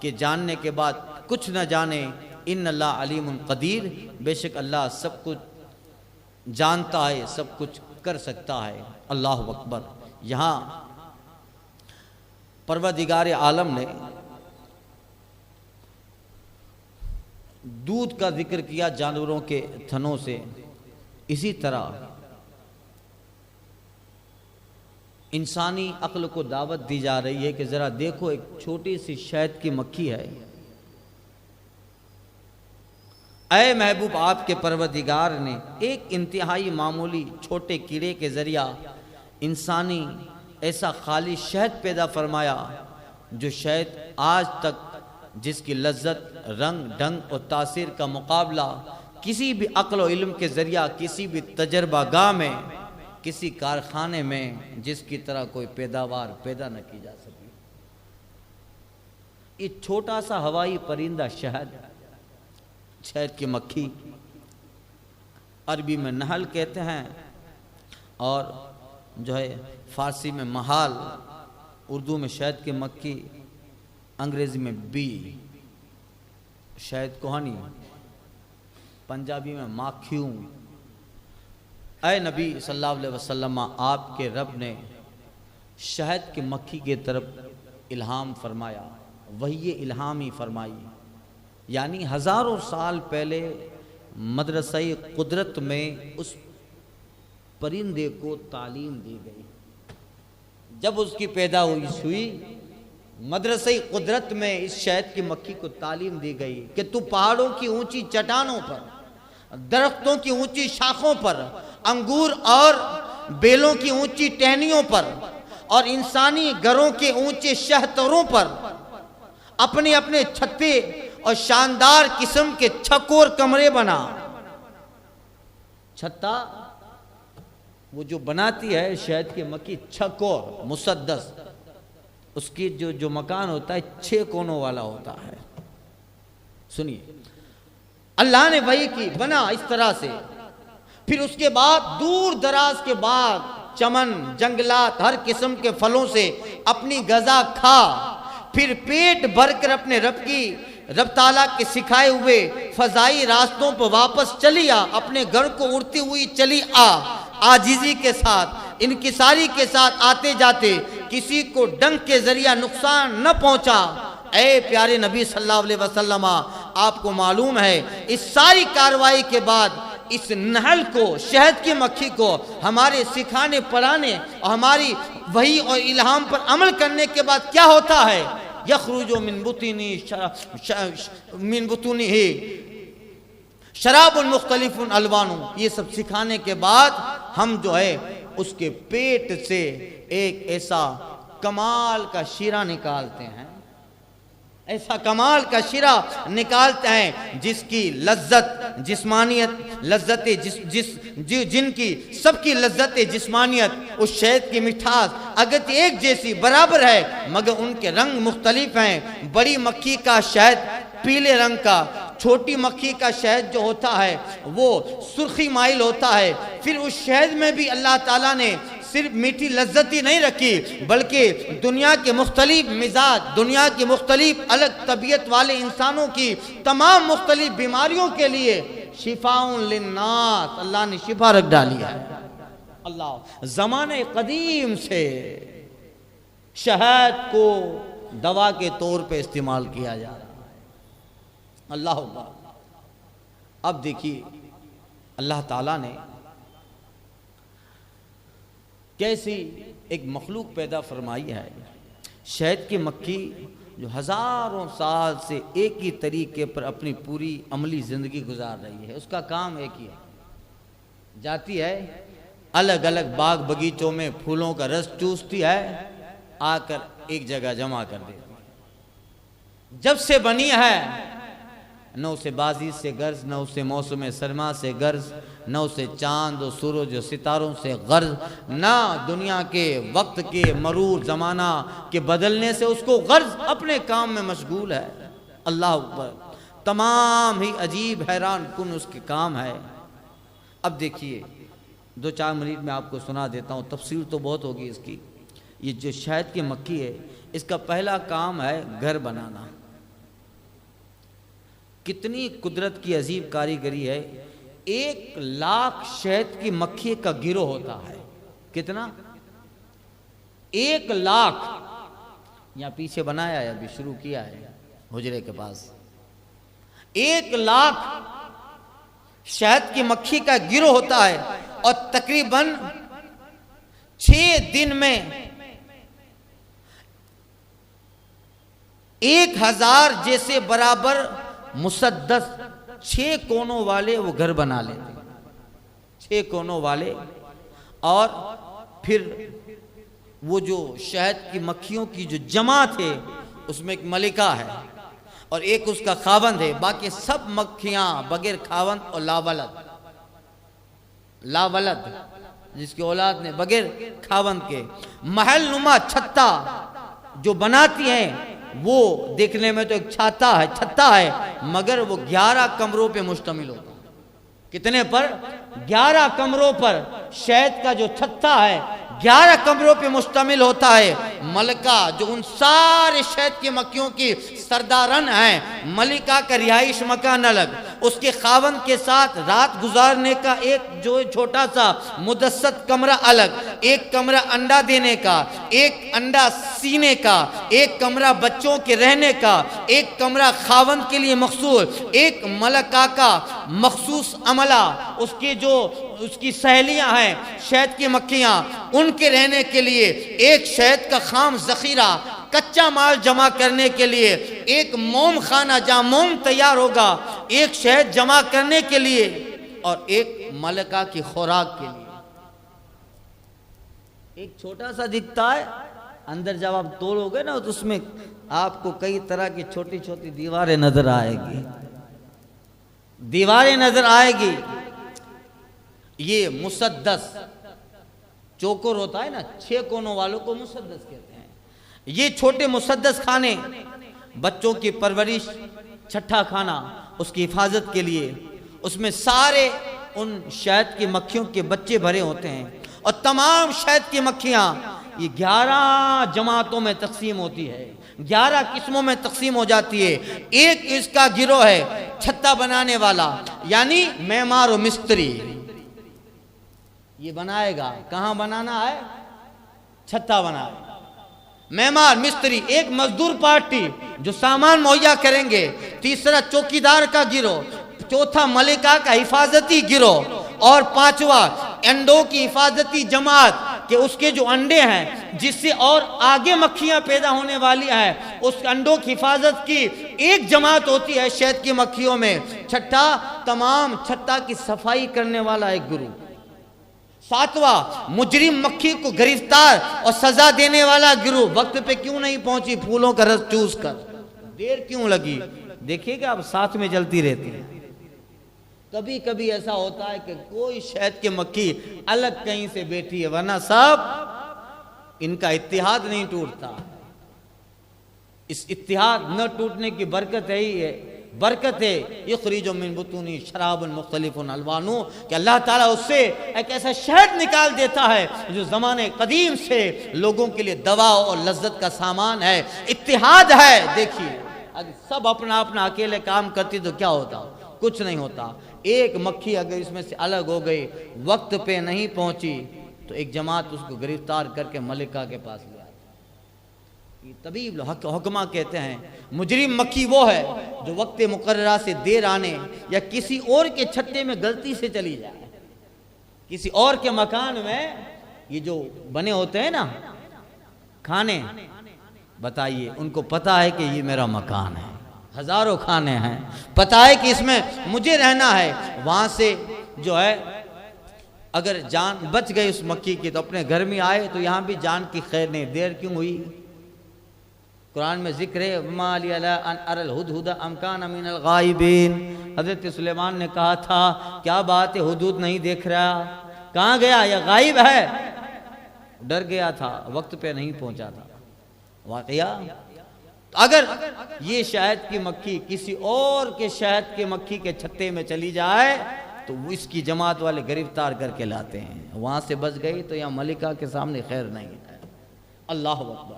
کہ جاننے کے بعد کچھ نہ جانے۔ ان اللہ علیم قدیر، بے شک اللہ سب کچھ جانتا ہے، سب کچھ کر سکتا ہے۔ اللہ اکبر۔ یہاں پروردگار عالم نے دودھ کا ذکر کیا جانوروں کے تھنوں سے، اسی طرح انسانی عقل کو دعوت دی جا رہی ہے کہ ذرا دیکھو، ایک چھوٹی سی شہد کی مکھی ہے، اے محبوب آپ کے پروردگار نے ایک انتہائی معمولی چھوٹے کیڑے کے ذریعہ انسانی ایسا خالص شہد پیدا فرمایا، جو شہد آج تک جس کی لذت، رنگ، ڈھنگ اور تاثیر کا مقابلہ کسی بھی عقل و علم کے ذریعہ، کسی بھی تجربہ گاہ میں، کسی کارخانے میں جس کی طرح کوئی پیداوار پیدا نہ کی جا سکی۔ یہ چھوٹا سا ہوائی پرندہ شہد، شہد کی مکھی، عربی میں نحل کہتے ہیں، اور جو ہے فارسی میں محال، اردو میں شہد کی مکھی، انگریزی میں بی، شہد کوہنی، پنجابی میں ماکھیوں۔ اے نبی صلی اللہ علیہ وسلم، آپ کے رب نے شہد کی مکھی کی طرف الہام فرمایا، وحی الہامی فرمائی، یعنی ہزاروں سال پہلے مدرسہ قدرت میں اس پرندے کو تعلیم دی گئی۔ جب اس کی پیدائش ہوئی، مدرسہ قدرت میں اس شہد کی مکھی کو تعلیم دی گئی کہ تو پہاڑوں کی اونچی چٹانوں پر، درختوں کی اونچی شاخوں پر، انگور اور بیلوں کی اونچی ٹہنیوں پر اور انسانی گھروں کے اونچے شہتروں پر اپنے اپنے چھتے اور شاندار قسم کے چھکور کمرے بنا۔ چھتا وہ جو بناتی ہے شہد کی مکھی، چھکور مسدس، اس کی جو مکان ہوتا ہے 6 کونوں والا ہوتا ہے۔ سنیے، اللہ نے وحی کی، بنا اس طرح سے۔ پھر اس کے بعد دور دراز کے بعد چمن، جنگلات، ہر قسم کے پھلوں سے اپنی غذا کھا، پھر پیٹ بھر کر اپنے رب تعالیٰ کے سکھائے ہوئے فضائی راستوں پر واپس چلی آ، اپنے گھر کو اڑتی ہوئی چلی عاجزی کے ساتھ، انکساری کے ساتھ آتے جاتے، کسی کو ڈنک کے ذریعہ نقصان نہ پہنچا۔ اے پیارے نبی صلی اللہ علیہ وسلم، آپ کو معلوم ہے اس ساری کارروائی کے بعد اس نحل کو، شہد کی مکھی کو ہمارے سکھانے پڑھانے اور ہماری وحی اور الہام پر عمل کرنے کے بعد کیا ہوتا ہے؟ یخرج من بطونہ شراب مختلف الوان، یہ سب سکھانے کے بعد ہم جو ہے اس کے پیٹ سے ایک ایسا کمال کا شیرہ نکالتے ہیں، ایسا کمال کا شیرہ نکالتے ہیں جس کی لذت جسمانیت، لذت جن کی سب کی لذت جسمانیت، اس شہد کی مٹھاس اگرچہ ایک جیسی برابر ہے مگر ان کے رنگ مختلف ہیں۔ بڑی مکھی کا شہد پیلے رنگ کا، چھوٹی مکھی کا شہد جو ہوتا ہے وہ سرخی مائل ہوتا ہے۔ پھر اس شہد میں بھی اللہ تعالیٰ نے صرف میٹھی لذت ہی نہیں رکھی بلکہ دنیا کے مختلف مزاج، دنیا کی مختلف الگ طبیعت والے انسانوں کی تمام مختلف بیماریوں کے لیے شفاء للناس، اللہ نے شفا رکھ ڈالی ہے۔ اللہ زمانے قدیم سے شہد کو دوا کے طور پہ استعمال کیا جا رہا ہے۔ اللہ اکبر۔ اب دیکھیے اللہ تعالیٰ نے کیسی ایک مخلوق پیدا فرمائی ہے۔ شہد کی مکھی جو ہزاروں سال سے ایک ہی طریقے پر اپنی پوری عملی زندگی گزار رہی ہے، اس کا کام ایک ہی ہے، جاتی ہے الگ الگ باغ بگیچوں میں پھولوں کا رس چوستی ہے، آ کر ایک جگہ جمع کر دیتی ہے۔ جب سے بنی ہے نہ اسے بازی سے غرض، نہ اسے موسم سرما سے غرض، نہ اسے چاند و سورج و ستاروں سے غرض، نہ دنیا کے وقت کے مرور زمانہ کے بدلنے سے اس کو غرض، اپنے کام میں مشغول ہے۔ اللہ اکبر۔ تمام ہی عجیب حیران کن اس کے کام ہے۔ اب دیکھیے 2-4 منٹ میں آپ کو سنا دیتا ہوں، تفصیل تو بہت ہوگی اس کی۔ یہ جو شہد کی مکھی ہے اس کا پہلا کام ہے گھر بنانا۔ کتنی قدرت کی عجیب کاریگری ہے۔ 1,00,000 شہد کی مکھی کا گروہ ہوتا ہے۔ کتنا؟ 1,00,000۔ یہاں پیچھے بنایا ہے، ابھی شروع کیا ہے حجرے کے پاس۔ 1,00,000 شہد کی مکھی کا گروہ ہوتا ہے اور تقریباً 6 دن میں 1,000 جیسے برابر مسدس 6 کونوں والے وہ گھر بنا لیتے ہیں، 6 کونوں والے۔ اور پھر وہ جو شہد کی مکھیوں کی جو جماعت ہے اس میں ایک ملکہ ہے اور ایک اس کا خاوند ہے، باقی سب مکھیاں بغیر خاوند اور لاولد، جس کی اولاد نے بغیر خاوند کے محل نما چھتا جو بناتی ہیں، وہ دیکھنے میں تو ایک چھتا ہے مگر وہ 11 کمروں پہ مشتمل ہوتا ہے۔ کتنے پر؟ 11 کمروں پر شہد کا جو چھتا ہے 11 کمروں پہ مشتمل ہوتا ہے۔ ملکہ جو ان سارے شہد کی مکھیوں کی سردارن ہیں، ملکہ کا رہائش مکان الگ، اس کے خاوند کے ساتھ رات گزارنے کا ایک جو چھوٹا سا مدست کمرہ الگ، ایک کمرہ انڈا دینے کا، ایک انڈا سینے کا، ایک کمرہ بچوں کے رہنے کا، ایک کمرہ خاوند کے لیے مخصوص، ایک ملکہ کا مخصوص عملہ، اس کی سہیلیاں ہیں شہد کی مکھیاں، ان کے رہنے کے لیے ایک شہد کا خام ذخیرہ، کچا مال جمع کرنے کے لیے ایک موم خانہ جہاں موم تیار ہوگا، ایک شہد جمع کرنے کے لیے، اور ایک ملکہ کی خوراک کے لیے۔ ایک چھوٹا سا دکھتا ہے، اندر جب آپ توڑو گے نا تو اس میں آپ کو کئی طرح کی چھوٹی چھوٹی دیواریں نظر آئے گی، دیواریں نظر آئے گی۔ یہ مسدس چوکور ہوتا ہے نا، 6 کونوں والوں کو مسدس کہتے ہیں۔ یہ چھوٹے مسدس خانے بچوں کی پرورش، چھٹا کھانا اس کی حفاظت کے لیے، اس میں سارے ان شہد کی مکھیوں کے بچے بھرے ہوتے ہیں، اور تمام شہد کی مکھیاں یہ 11 جماعتوں میں تقسیم ہوتی ہے، 11 قسموں میں تقسیم ہو جاتی ہے۔ ایک اس کا گروہ ہے چھتا بنانے والا، یعنی معمار و مستری، یہ بنائے گا، کہاں بنانا ہے؟ چھتا بنائے گا، معمار مستری۔ ایک مزدور پارٹی جو سامان مہیا کریں گے، تیسرا چوکیدار کا گروہ، چوتھا ملکہ کا حفاظتی گروہ، اور پانچواں انڈوں کی حفاظتی جماعت، کہ اس کے جو انڈے ہیں جس سے اور آگے مکھیاں پیدا ہونے والی ہیں، اس انڈوں کی حفاظت کی ایک جماعت ہوتی ہے شہد کی مکھیوں میں۔ چھٹا تمام چھتا کی صفائی کرنے والا ایک گروہ۔ ساتواں مجرم مکھی کو گرفتار اور سزا دینے والا گروہ، وقت پہ کیوں نہیں پہنچی پھولوں کا رس چوس کر، دیر کیوں لگی؟ دیکھیے گا اب ساتھ میں جلتی رہتی ہے۔ کبھی کبھی ایسا ہوتا ہے کہ کوئی شہد کی مکھی الگ کہیں سے بیٹھی ہے، ورنہ سب ان کا اتحاد نہیں ٹوٹتا۔ اس اتحاد نہ ٹوٹنے کی برکت ہے یخرج من بطونہ شراب مختلف الوان، کہ اللہ تعالیٰ اس سے ایک ایسا شہد نکال دیتا ہے جو زمانے قدیم سے لوگوں کے لیے دوا اور لذت کا سامان ہے۔ اتحاد ہے۔ دیکھیے اگر سب اپنا اپنا اکیلے کام کرتی تو کیا ہوتا؟ کچھ نہیں ہوتا۔ ایک مکھی اگر اس میں سے الگ ہو گئی، وقت پہ نہیں پہنچی، تو ایک جماعت اس کو گرفتار کر کے ملکہ کے پاس لے آتی۔ یہ طبیب حکمہ کہتے ہیں مجرم مکھی وہ ہے جو وقت مقررہ سے دیر آنے یا کسی اور کے چھتے میں غلطی سے چلی جائے، کسی اور کے مکان میں۔ یہ جو بنے ہوتے ہیں نا کھانے، بتائیے ان کو پتا ہے کہ یہ میرا مکان ہے، ہزاروں کھانے ہیں، پتا ہے کہ اس میں مجھے رہنا ہے، وہاں سے جو ہے اگر جان بچ گئی اس مکھی کی تو اپنے گھر میں آئے تو یہاں بھی جان کی خیر نہیں، دیر کیوں ہوئی؟ قرآن میں ذکر ہے وَمَا لِيَ لَا أَنْ أَرَى الْهُدْهُدَ أَمْ كَانَ مِنَ الْغَائِبِينَ۔ حضرت سلیمان نے کہا تھا کیا بات ہے ہدہد نہیں دیکھ رہا، کہاں گیا؟ یہ غائب ہے۔ ڈر گیا تھا، وقت پہ نہیں پہنچا تھا۔ واقعہ اگر یہ شہد کی مکھی کسی اور کے شہد کی مکھی کے چھتے میں چلی جائے تو وہ اس کی جماعت والے گرفتار کر کے لاتے ہیں، وہاں سے بچ گئی تو یہاں ملکہ کے سامنے خیر نہیں ہے۔ اللہ اکبر۔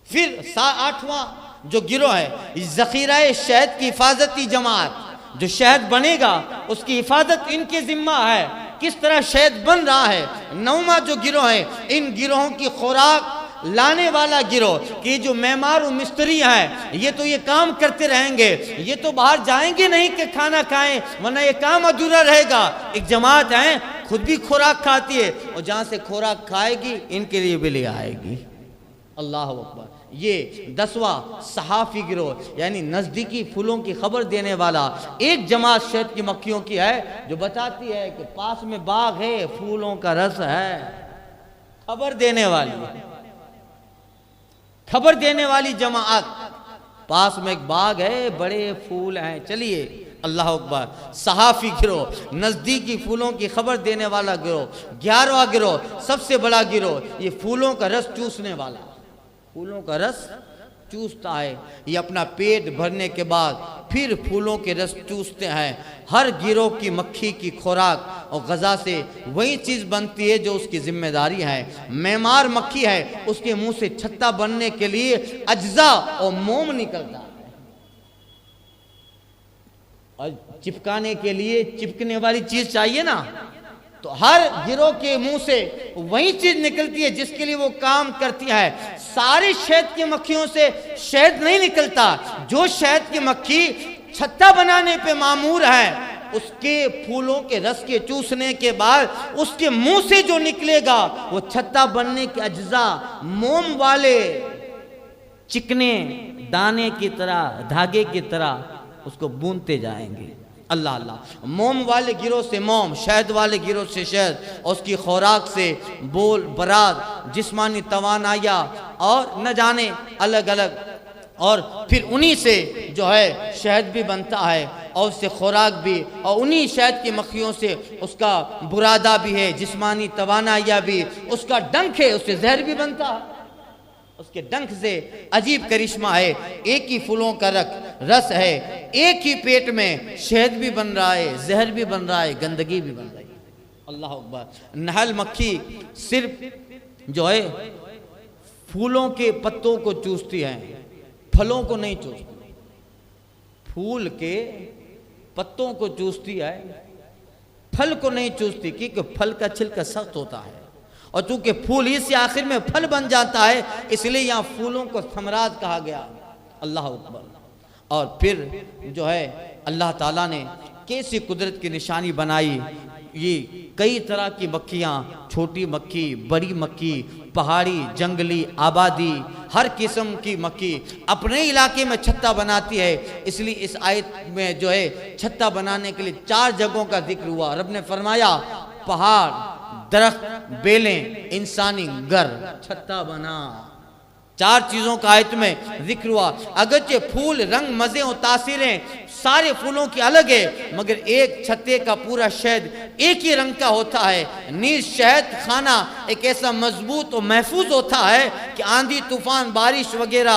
پھر 8واں جو گروہ ہے ذخیرہ شہد کی حفاظتی جماعت، جو شہد بنے گا اس کی حفاظت ان کے ذمہ ہے، کس طرح شہد بن رہا ہے۔ 9واں جو گروہ ہے، ان گروہوں کی خوراک لانے والا گروہ، کہ جو معمار و مستری ہیں یہ تو یہ کام کرتے رہیں گے، یہ تو باہر جائیں گے نہیں کہ کھانا کھائیں، ورنہ یہ کام ادھورا رہے گا۔ ایک جماعت ہے خود بھی خوراک کھاتی ہے، اور جہاں سے خوراک کھائے گی ان کے لیے بھی لے آئے گی۔ اللہ اکبر۔ یہ 10واں صحافی گروہ، یعنی نزدیکی پھولوں کی خبر دینے والا ایک جماعت شہد کی مکھیوں کی ہے جو بتاتی ہے کہ پاس میں باغ ہے، پھولوں کا رس ہے، خبر دینے والی جماعت، پاس میں ایک باغ ہے، بڑے پھول ہیں، چلیے۔ اللہ اکبر۔ صحافی گروہ، نزدیکی پھولوں کی خبر دینے والا گروہ۔ 11واں گروہ، سب سے بڑا گروہ، یہ پھولوں کا رس چوسنے والا، پھولوں کا رس چوستا ہے، یہ اپنا پیٹ بھرنے کے بعد پھر پھولوں کے رس چوستے ہیں۔ ہر گروہ کی مکھی کی خوراک اور غذا سے وہی چیز بنتی ہے جو اس کی ذمہ داری ہے۔ معمار مکھی ہے، اس کے منہ سے چھتا بننے کے لیے اجزاء اور موم نکلتا ہے۔ اور چپکانے کے لیے چپکنے والی چیز چاہیے نا، تو ہر گروہ کے منہ سے وہی چیز نکلتی ہے جس کے لیے وہ کام کرتی ہے۔ ساری شہد کی مکھیوں سے شہد نہیں نکلتا، جو شہد کی مکھی چھتا بنانے پہ مامور ہے، اس کے پھولوں کے رس کے چوسنے کے بعد اس کے منہ سے جو نکلے گا وہ چھتا بننے کے اجزاء موم والے چکنے دانے کی طرح، دھاگے کی طرح اس کو بونتے جائیں گے۔ اللہ اللہ، موم والے گروہ سے موم، شہد والے گروہ سے شہد، اور اس کی خوراک سے بول براد، جسمانی توانائیاں اور نہ جانے الگ الگ، اور پھر انہی سے جو ہے شہد بھی بنتا ہے اور اس سے خوراک بھی، اور انہی شہد کی مکھیوں سے اس کا برادہ بھی ہے، جسمانی توانائیاں بھی، اس کا ڈنک ہے، اس سے زہر بھی بنتا ہے۔ اس کے ڈنک سے عجیب کرشمہ ہے، ایک ہی پھولوں کا رس ہے، ایک ہی پیٹ میں شہد بھی بن رہا ہے، زہر بھی بن رہا ہے، گندگی بھی بن رہی ہے۔ اللہ اکبر۔ نحل مکھی صرف جو ہے پھولوں کے پتوں کو چوستی ہے، پھلوں کو نہیں چوستی، پھول کے پتوں کو چوستی ہے، پھل کو نہیں چوستی، کیونکہ پھل کا چھلکا سخت ہوتا ہے، اور چونکہ پھول ہی سے آخر میں پھل بن جاتا ہے، اس لیے یہاں پھولوں کو ثمرات کہا گیا۔ اللہ اکبر۔ اور پھر جو ہے اللہ تعالیٰ نے کیسی قدرت کی نشانی بنائی، یہ کئی طرح کی مکھیاں، چھوٹی مکھی، بڑی مکھی، پہاڑی، جنگلی، آبادی، ہر قسم کی مکھی اپنے علاقے میں چھتا بناتی ہے۔ اس لیے اس آیت میں جو ہے چھتا بنانے کے لیے 4 جگہوں کا ذکر ہوا۔ رب نے فرمایا پہاڑ، درخت، بیلیں، انسانی گھر، چھتا بنا۔ 4 چیزوں کا آیت میں ذکر ہوا۔ اگرچہ پھول، رنگ، مزے اور تاثیریں سارے پھولوں کی الگ ہے، مگر ایک چھتے کا پورا شہد ایک ہی رنگ کا ہوتا ہے۔ نیز شہد خانہ ایک ایسا مضبوط اور محفوظ ہوتا ہے کہ آندھی، طوفان، بارش وغیرہ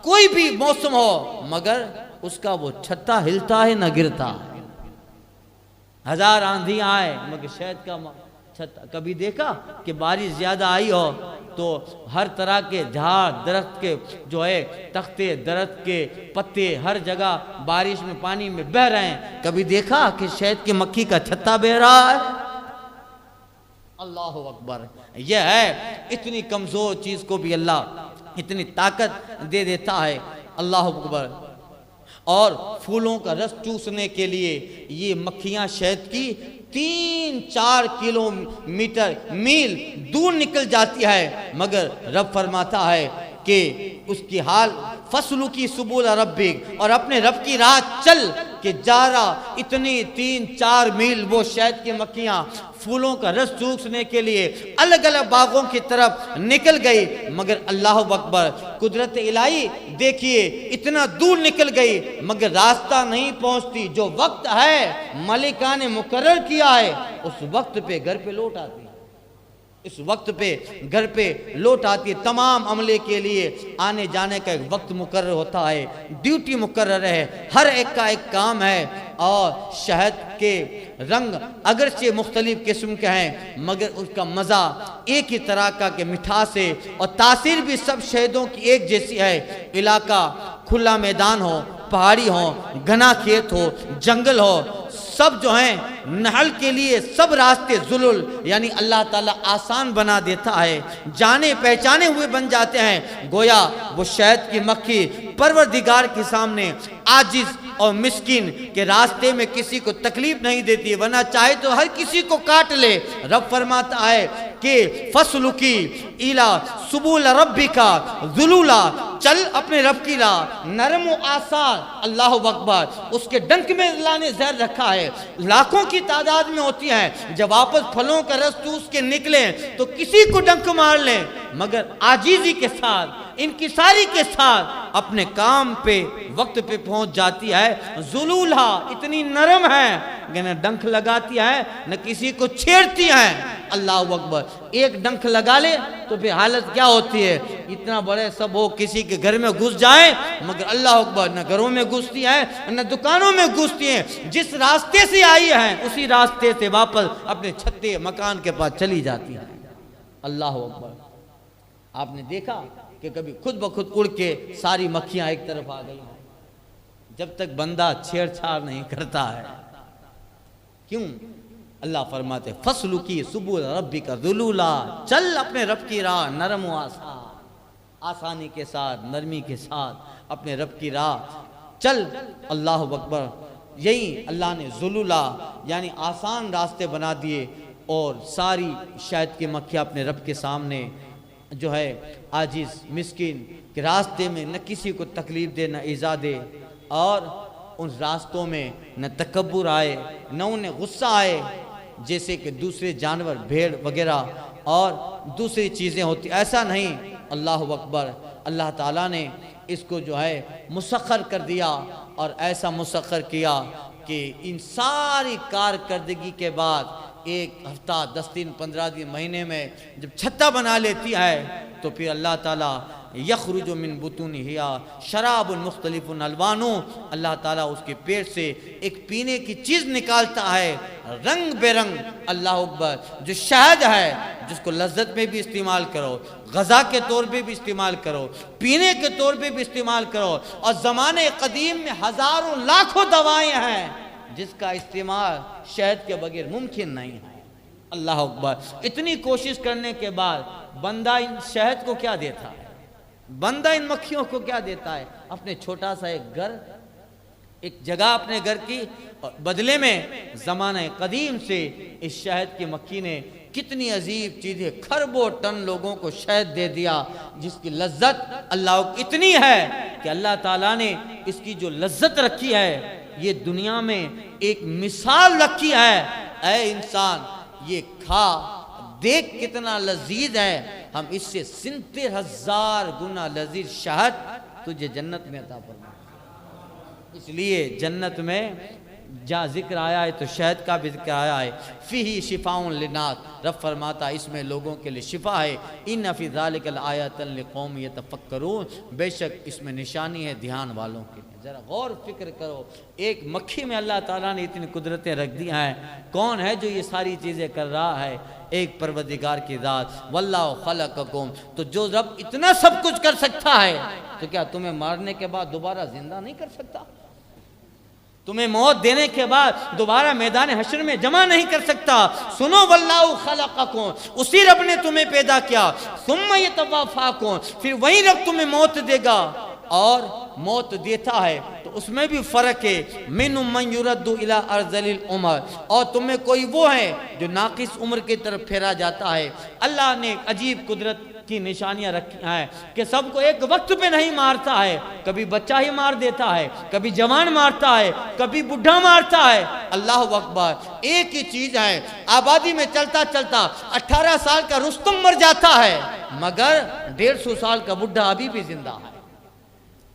کوئی بھی موسم ہو، مگر اس کا وہ چھتا ہلتا ہے نہ گرتا ہے۔ 1000 آندھیاں آئے مگر شہد کا چھتا کبھی دیکھا کہ بارش زیادہ آئی ہو تو ہر طرح کے جھاڑ، درخت کے جو ہے تختے، درخت کے پتے ہر جگہ بارش میں پانی میں بہہ رہے ہیں؟ کبھی دیکھا کہ شہد کی مکھی کا چھتا بہہ رہا ہے؟ اللہ اکبر۔ یہ ہے اتنی کمزور چیز کو بھی اللہ اتنی طاقت دے دیتا ہے۔ اللہ اکبر۔ اور پھولوں کا رس چوسنے کے لیے یہ مکھیاں شہد کی 3-4 کلومیٹر میل دور نکل جاتی ہے، مگر رب فرماتا ہے کہ اس کی حال فصلوں کی سبول ربک، اور اپنے رب کی راہ چل کہ جا رہا اتنی 3-4 میل وہ شہد کی مکھیاں پھولوں کا رس چوسنے کے لیے الگ الگ باغوں کی طرف نکل گئی، مگر اللہ اکبر، قدرت الہی دیکھیے اتنا دور نکل گئی مگر راستہ نہیں پہنچتی۔ جو وقت ہے ملکہ نے مقرر کیا ہے اس وقت پہ گھر پہ لوٹ آتی ہے، اس وقت پہ گھر پہ لوٹ آتی ہے۔ تمام عملے کے لیے آنے جانے کا ایک وقت مقرر ہوتا ہے، ڈیوٹی مقرر ہے، ہر ایک کا ایک کام ہے۔ اور شہد کے رنگ اگرچہ مختلف قسم کے ہیں مگر اس کا مزہ ایک ہی طرح کا کہ مٹھاس ہے، اور تاثیر بھی سب شہدوں کی ایک جیسی ہے۔ علاقہ کھلا میدان ہو، پہاڑی ہو، گھنا کھیت ہو، جنگل ہو، سب جو ہیں نحل کے لیے سب راستے ذلل یعنی اللہ تعالیٰ آسان بنا دیتا ہے، جانے پہچانے ہوئے بن جاتے ہیں۔ گویا وہ شہد کی مکھی پروردگار کے سامنے عاجز اور مسکین کے راستے میں کسی کو تکلیف نہیں دیتی، ورنہ چاہے تو ہر کسی کو کاٹ لے۔ رب فرماتا ہے کہ فَسْلُكِ إِلَى سُبُولَ رَبِّكَ ذُلُولًا، چل اپنے رب کی راہ نرم و آسان۔ اللہ اکبر۔ اس کے ڈنک میں اللہ نے زہر رکھا ہے، لاکھوں کی تعداد میں ہوتی ہیں، جب واپس پھلوں کا رس چوس کے نکلیں تو کسی کو ڈنک مار لیں، مگر عاجزی کے ساتھ، انکساری کے ساتھ اپنے کام پہ وقت پہ پہنچ جاتی ہے۔ ذلولہ اتنی نرم ہے کہ نہ ڈنک لگاتی ہے نہ کسی کو چھیڑتی ہے۔ اللہ اکبر۔ ایک ڈنک لگا لے تو پھر حالت کیا ہوتی ہے؟ اتنا بڑے سب ہو کسی کے گھر میں گھس جائیں، مگر اللہ اکبر نہ گھروں میں گھستی ہے نہ دکانوں میں گھستی ہیں، جس راستے سے آئی ہیں اسی راستے سے واپس اپنے چھتے مکان کے پاس چلی جاتی ہے۔ اللہ اکبر۔ آپ نے دیکھا کہ کبھی خود بخود اڑ کے ساری مکھیاں ایک طرف آ گئی ہیں؟ جب تک بندہ چھیڑ چھاڑ نہیں کرتا ہے. کیوں؟ اللہ فرماتے فَاسْلُكِي سُبُلَ رَبِّكَ ذُلُولًا، چل اپنے رب کی راہ نرم و آسان، آسانی کے ساتھ، نرمی کے ساتھ اپنے رب کی راہ چل. اللہ اکبر. یہی اللہ نے ذُلُولًا یعنی آسان راستے بنا دیے، اور ساری شہد کی مکھیاں اپنے رب کے سامنے جو ہے عاجز مسکین کہ راستے میں نہ کسی کو تکلیف دے نہ ایذا دے، اور ان راستوں میں نہ تکبر آئے نہ انہیں غصہ آئے جیسے کہ دوسرے جانور بھیڑ وغیرہ اور دوسری چیزیں ہوتی، ایسا نہیں. اللہ اکبر. اللہ تعالیٰ نے اس کو جو ہے مسخر کر دیا، اور ایسا مسخر کیا کہ ان ساری کارکردگی کے بعد ایک ہفتہ 10 دن 15 دن مہینے میں جب چھتا بنا لیتی ہے تو پھر اللہ تعالیٰ یخرج من بطونہا شراب مختلف الوان، اللہ تعالیٰ اس کے پیٹ سے ایک پینے کی چیز نکالتا ہے رنگ بے رنگ. اللہ اکبر. جو شہد ہے جس کو لذت میں بھی استعمال کرو، غذا کے طور پہ بھی استعمال کرو، پینے کے طور پہ بھی استعمال کرو، اور زمانے قدیم میں ہزاروں لاکھوں دوائیں ہیں جس کا استعمال شہد کے بغیر ممکن نہیں ہے. اللہ اکبر. اتنی کوشش کرنے کے بعد بندہ ان شہد کو کیا دیتا ہے؟ بندہ ان مکھیوں کو کیا دیتا ہے؟ اپنے چھوٹا سا ایک گھر، ایک جگہ اپنے گھر کی، اور بدلے میں زمانہ قدیم سے اس شہد کی مکھی نے کتنی عجیب چیزیں، کھربوں ٹن لوگوں کو شہد دے دیا جس کی لذت اللہ اتنی ہے کہ اللہ تعالیٰ نے اس کی جو لذت رکھی ہے یہ دنیا میں ایک مثال رکھی ہے. اے انسان یہ کھا دیکھ کتنا لذیذ ہے، ہم اس سے 70,000 گنا لذیذ شہد تجھے جنت میں عطا فرمائیں. اس لیے جنت میں جہاں ذکر آیا ہے تو شہد کا بھی ذکر آیا ہے. فیہ شفاء للناس، رب فرماتا اس میں لوگوں کے لیے شفا ہے. ان فی ذلک لآیات لقوم یتفکرون، بے شک اس میں نشانی ہے دھیان والوں کے لیے. ذرا غور فکر کرو، ایک مکھی میں اللہ تعالیٰ نے اتنی قدرتیں رکھ دی ہیں. کون ہے جو یہ ساری چیزیں کر رہا ہے؟ ایک پروردگار کی ذات. واللہ خلقکم، تو جو رب اتنا سب کچھ کر سکتا ہے تو کیا تمہیں مارنے کے بعد دوبارہ زندہ نہیں کر سکتا؟ تمہیں موت دینے کے بعد دوبارہ میدان حشر میں جمع نہیں کر سکتا؟ سنو واللہ خلقکم، اسی رب نے تمہیں پیدا کیا. ثم یتوفاکم، پھر وہی رب تمہیں موت دے گا. اور موت دیتا ہے تو اس میں بھی فرق ہے. منہم من یرد الی ارذل العمر، اور تمہیں کوئی وہ ہے جو ناقص عمر کی طرف پھیرا جاتا ہے. اللہ نے عجیب قدرت کی نشانیاں رکھی ہیں کہ سب کو ایک وقت پہ نہیں مارتا ہے. کبھی بچہ ہی مار دیتا ہے، کبھی جوان مارتا ہے، کبھی بڈھا مارتا ہے. اللہ اکبر. ایک ہی چیز ہے، آبادی میں چلتا چلتا 18 سال کا رستم مر جاتا ہے مگر 150 سال کا بڈھا ابھی بھی زندہ ہے.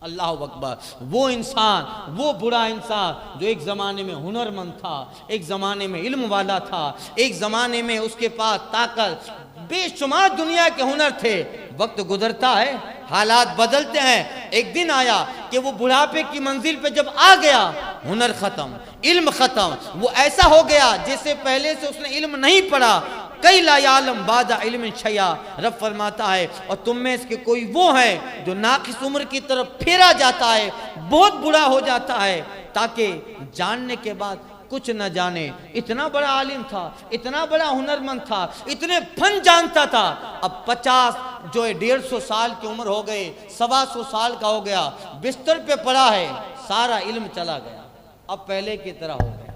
اللہ اکبر. وہ انسان، وہ بڑا انسان جو ایک زمانے میں ہنرمند تھا، ایک زمانے میں علم والا تھا، ایک زمانے میں اس کے پاس طاقت، بے شمار دنیا کے ہنر تھے. وقت گزرتا ہے، حالات بدلتے ہیں. ایک دن آیا کہ وہ بڑھاپے کی منزل پہ جب آ گیا، ہنر ختم، علم ختم. وہ ایسا ہو گیا جیسے پہلے سے اس نے علم نہیں پڑھا. کئی لا یعلم بعد علم شیئا، رب فرماتا ہے اور تم میں اس کے کوئی وہ ہے جو ناقص عمر کی طرف پھیرا جاتا ہے، بہت بڑا ہو جاتا ہے تاکہ جاننے کے بعد کچھ نہ جانے. اتنا بڑا عالم تھا، اتنا بڑا ہنرمند تھا، اتنے فن جانتا تھا. اب 50 جو ہے 150 سال کی عمر ہو گئے، 125 سال کا ہو گیا، بستر پہ پڑا ہے، سارا علم چلا گیا، اب پہلے کی طرح ہو گیا.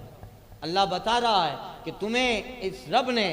اللہ بتا رہا ہے کہ تمہیں اس رب نے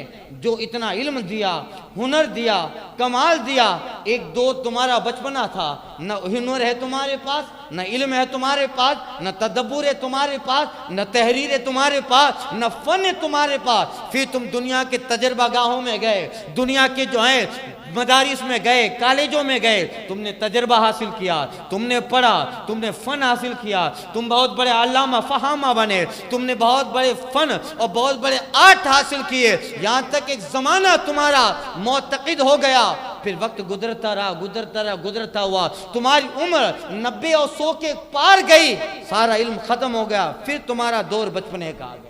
جو اتنا علم دیا، ہنر دیا، کمال دیا، ایک دو تمہارا بچپنا تھا، نہ ہنر ہے تمہارے پاس، نہ علم ہے تمہارے پاس، نہ تدبر ہے تمہارے پاس، نہ تحریر ہے تمہارے پاس، نہ فن ہے تمہارے پاس. پھر تم دنیا کے تجربہ گاہوں میں گئے، دنیا کے جو ہیں مدارس میں گئے، کالجوں میں گئے، تم نے تجربہ حاصل کیا، تم نے پڑھا، تم نے فن حاصل کیا، تم بہت بڑے علامہ فہامہ بنے، تم نے بہت بڑے فن اور بہت بڑے آرٹ حاصل کیے، یہاں تک ایک زمانہ تمہارا معتقد ہو گیا. پھر وقت گزرتا رہا، گزرتا رہا، گزرتا ہوا، تمہاری عمر 90 اور 100 کے پار گئی، سارا علم ختم ہو گیا، پھر تمہارا دور بچپنے کا آ گیا.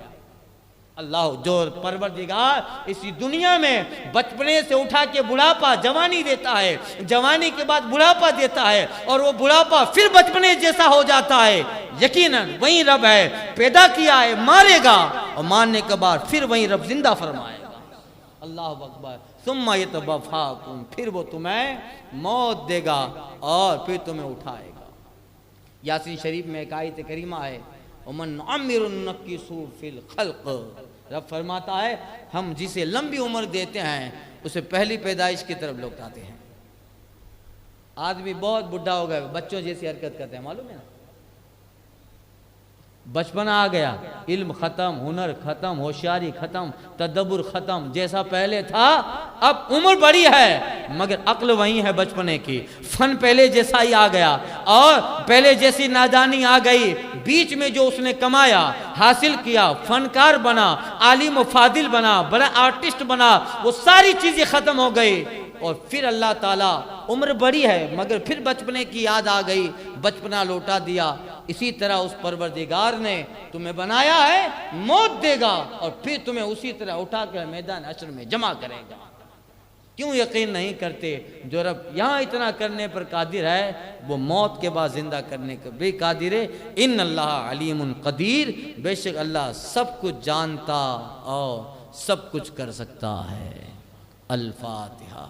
اللہ جو پروردگار اسی دنیا میں بچپنے سے اٹھا کے بڑھاپا جوانی دیتا ہے، جوانی کے بعد بڑھاپا دیتا ہے، اور وہ بڑھاپا پھر بچپنے جیسا ہو جاتا ہے، یقیناً وہی رب ہے، پیدا کیا ہے، مارے گا، اور مارنے کے بعد پھر وہی رب زندہ فرمائے گا۔ اللہ اکبر۔ ثم یتوفاکم، پھر وہ تمہیں موت دے گا اور پھر تمہیں اٹھائے گا۔ یاسین شریف میں ایک آیت کریمہ ہے، وَمَنْ نُعَمِّرُ نُنَكِّسُهُ فِي الْخَلْقِ، رب فرماتا ہے ہم جسے لمبی عمر دیتے ہیں اسے پہلی پیدائش کی طرف لوٹاتے ہیں۔ آدمی بہت بڈھا ہو گیا، بچوں جیسی حرکت کرتے ہیں، معلوم ہے نا؟ بچپنا آ گیا، علم ختم، ہنر ختم، ہوشیاری ختم، تدبر ختم، جیسا پہلے تھا۔ اب عمر بڑی ہے مگر عقل وہی ہے بچپنے کی، فن پہلے جیسا ہی آ گیا، اور پہلے جیسی نادانی آ گئی۔ بیچ میں جو اس نے کمایا، حاصل کیا، فنکار بنا، عالم و فاضل بنا، بڑا آرٹسٹ بنا، وہ ساری چیزیں ختم ہو گئی۔ اور پھر اللہ تعالیٰ، عمر بڑی ہے مگر پھر بچپنے کی یاد آ گئی، بچپنا لوٹا دیا۔ اسی طرح اس پروردگار نے تمہیں بنایا ہے، موت دے گا اور پھر تمہیں اسی طرح اٹھا کر میدان حشر میں جمع کرے گا۔ کیوں یقین نہیں کرتے؟ جو رب یہاں اتنا کرنے پر قادر ہے وہ موت کے بعد زندہ کرنے کا بھی قادر ہے۔ ان اللہ علیم قدیر، بے شک اللہ سب کچھ جانتا اور سب کچھ کر سکتا ہے۔ الفاتحہ۔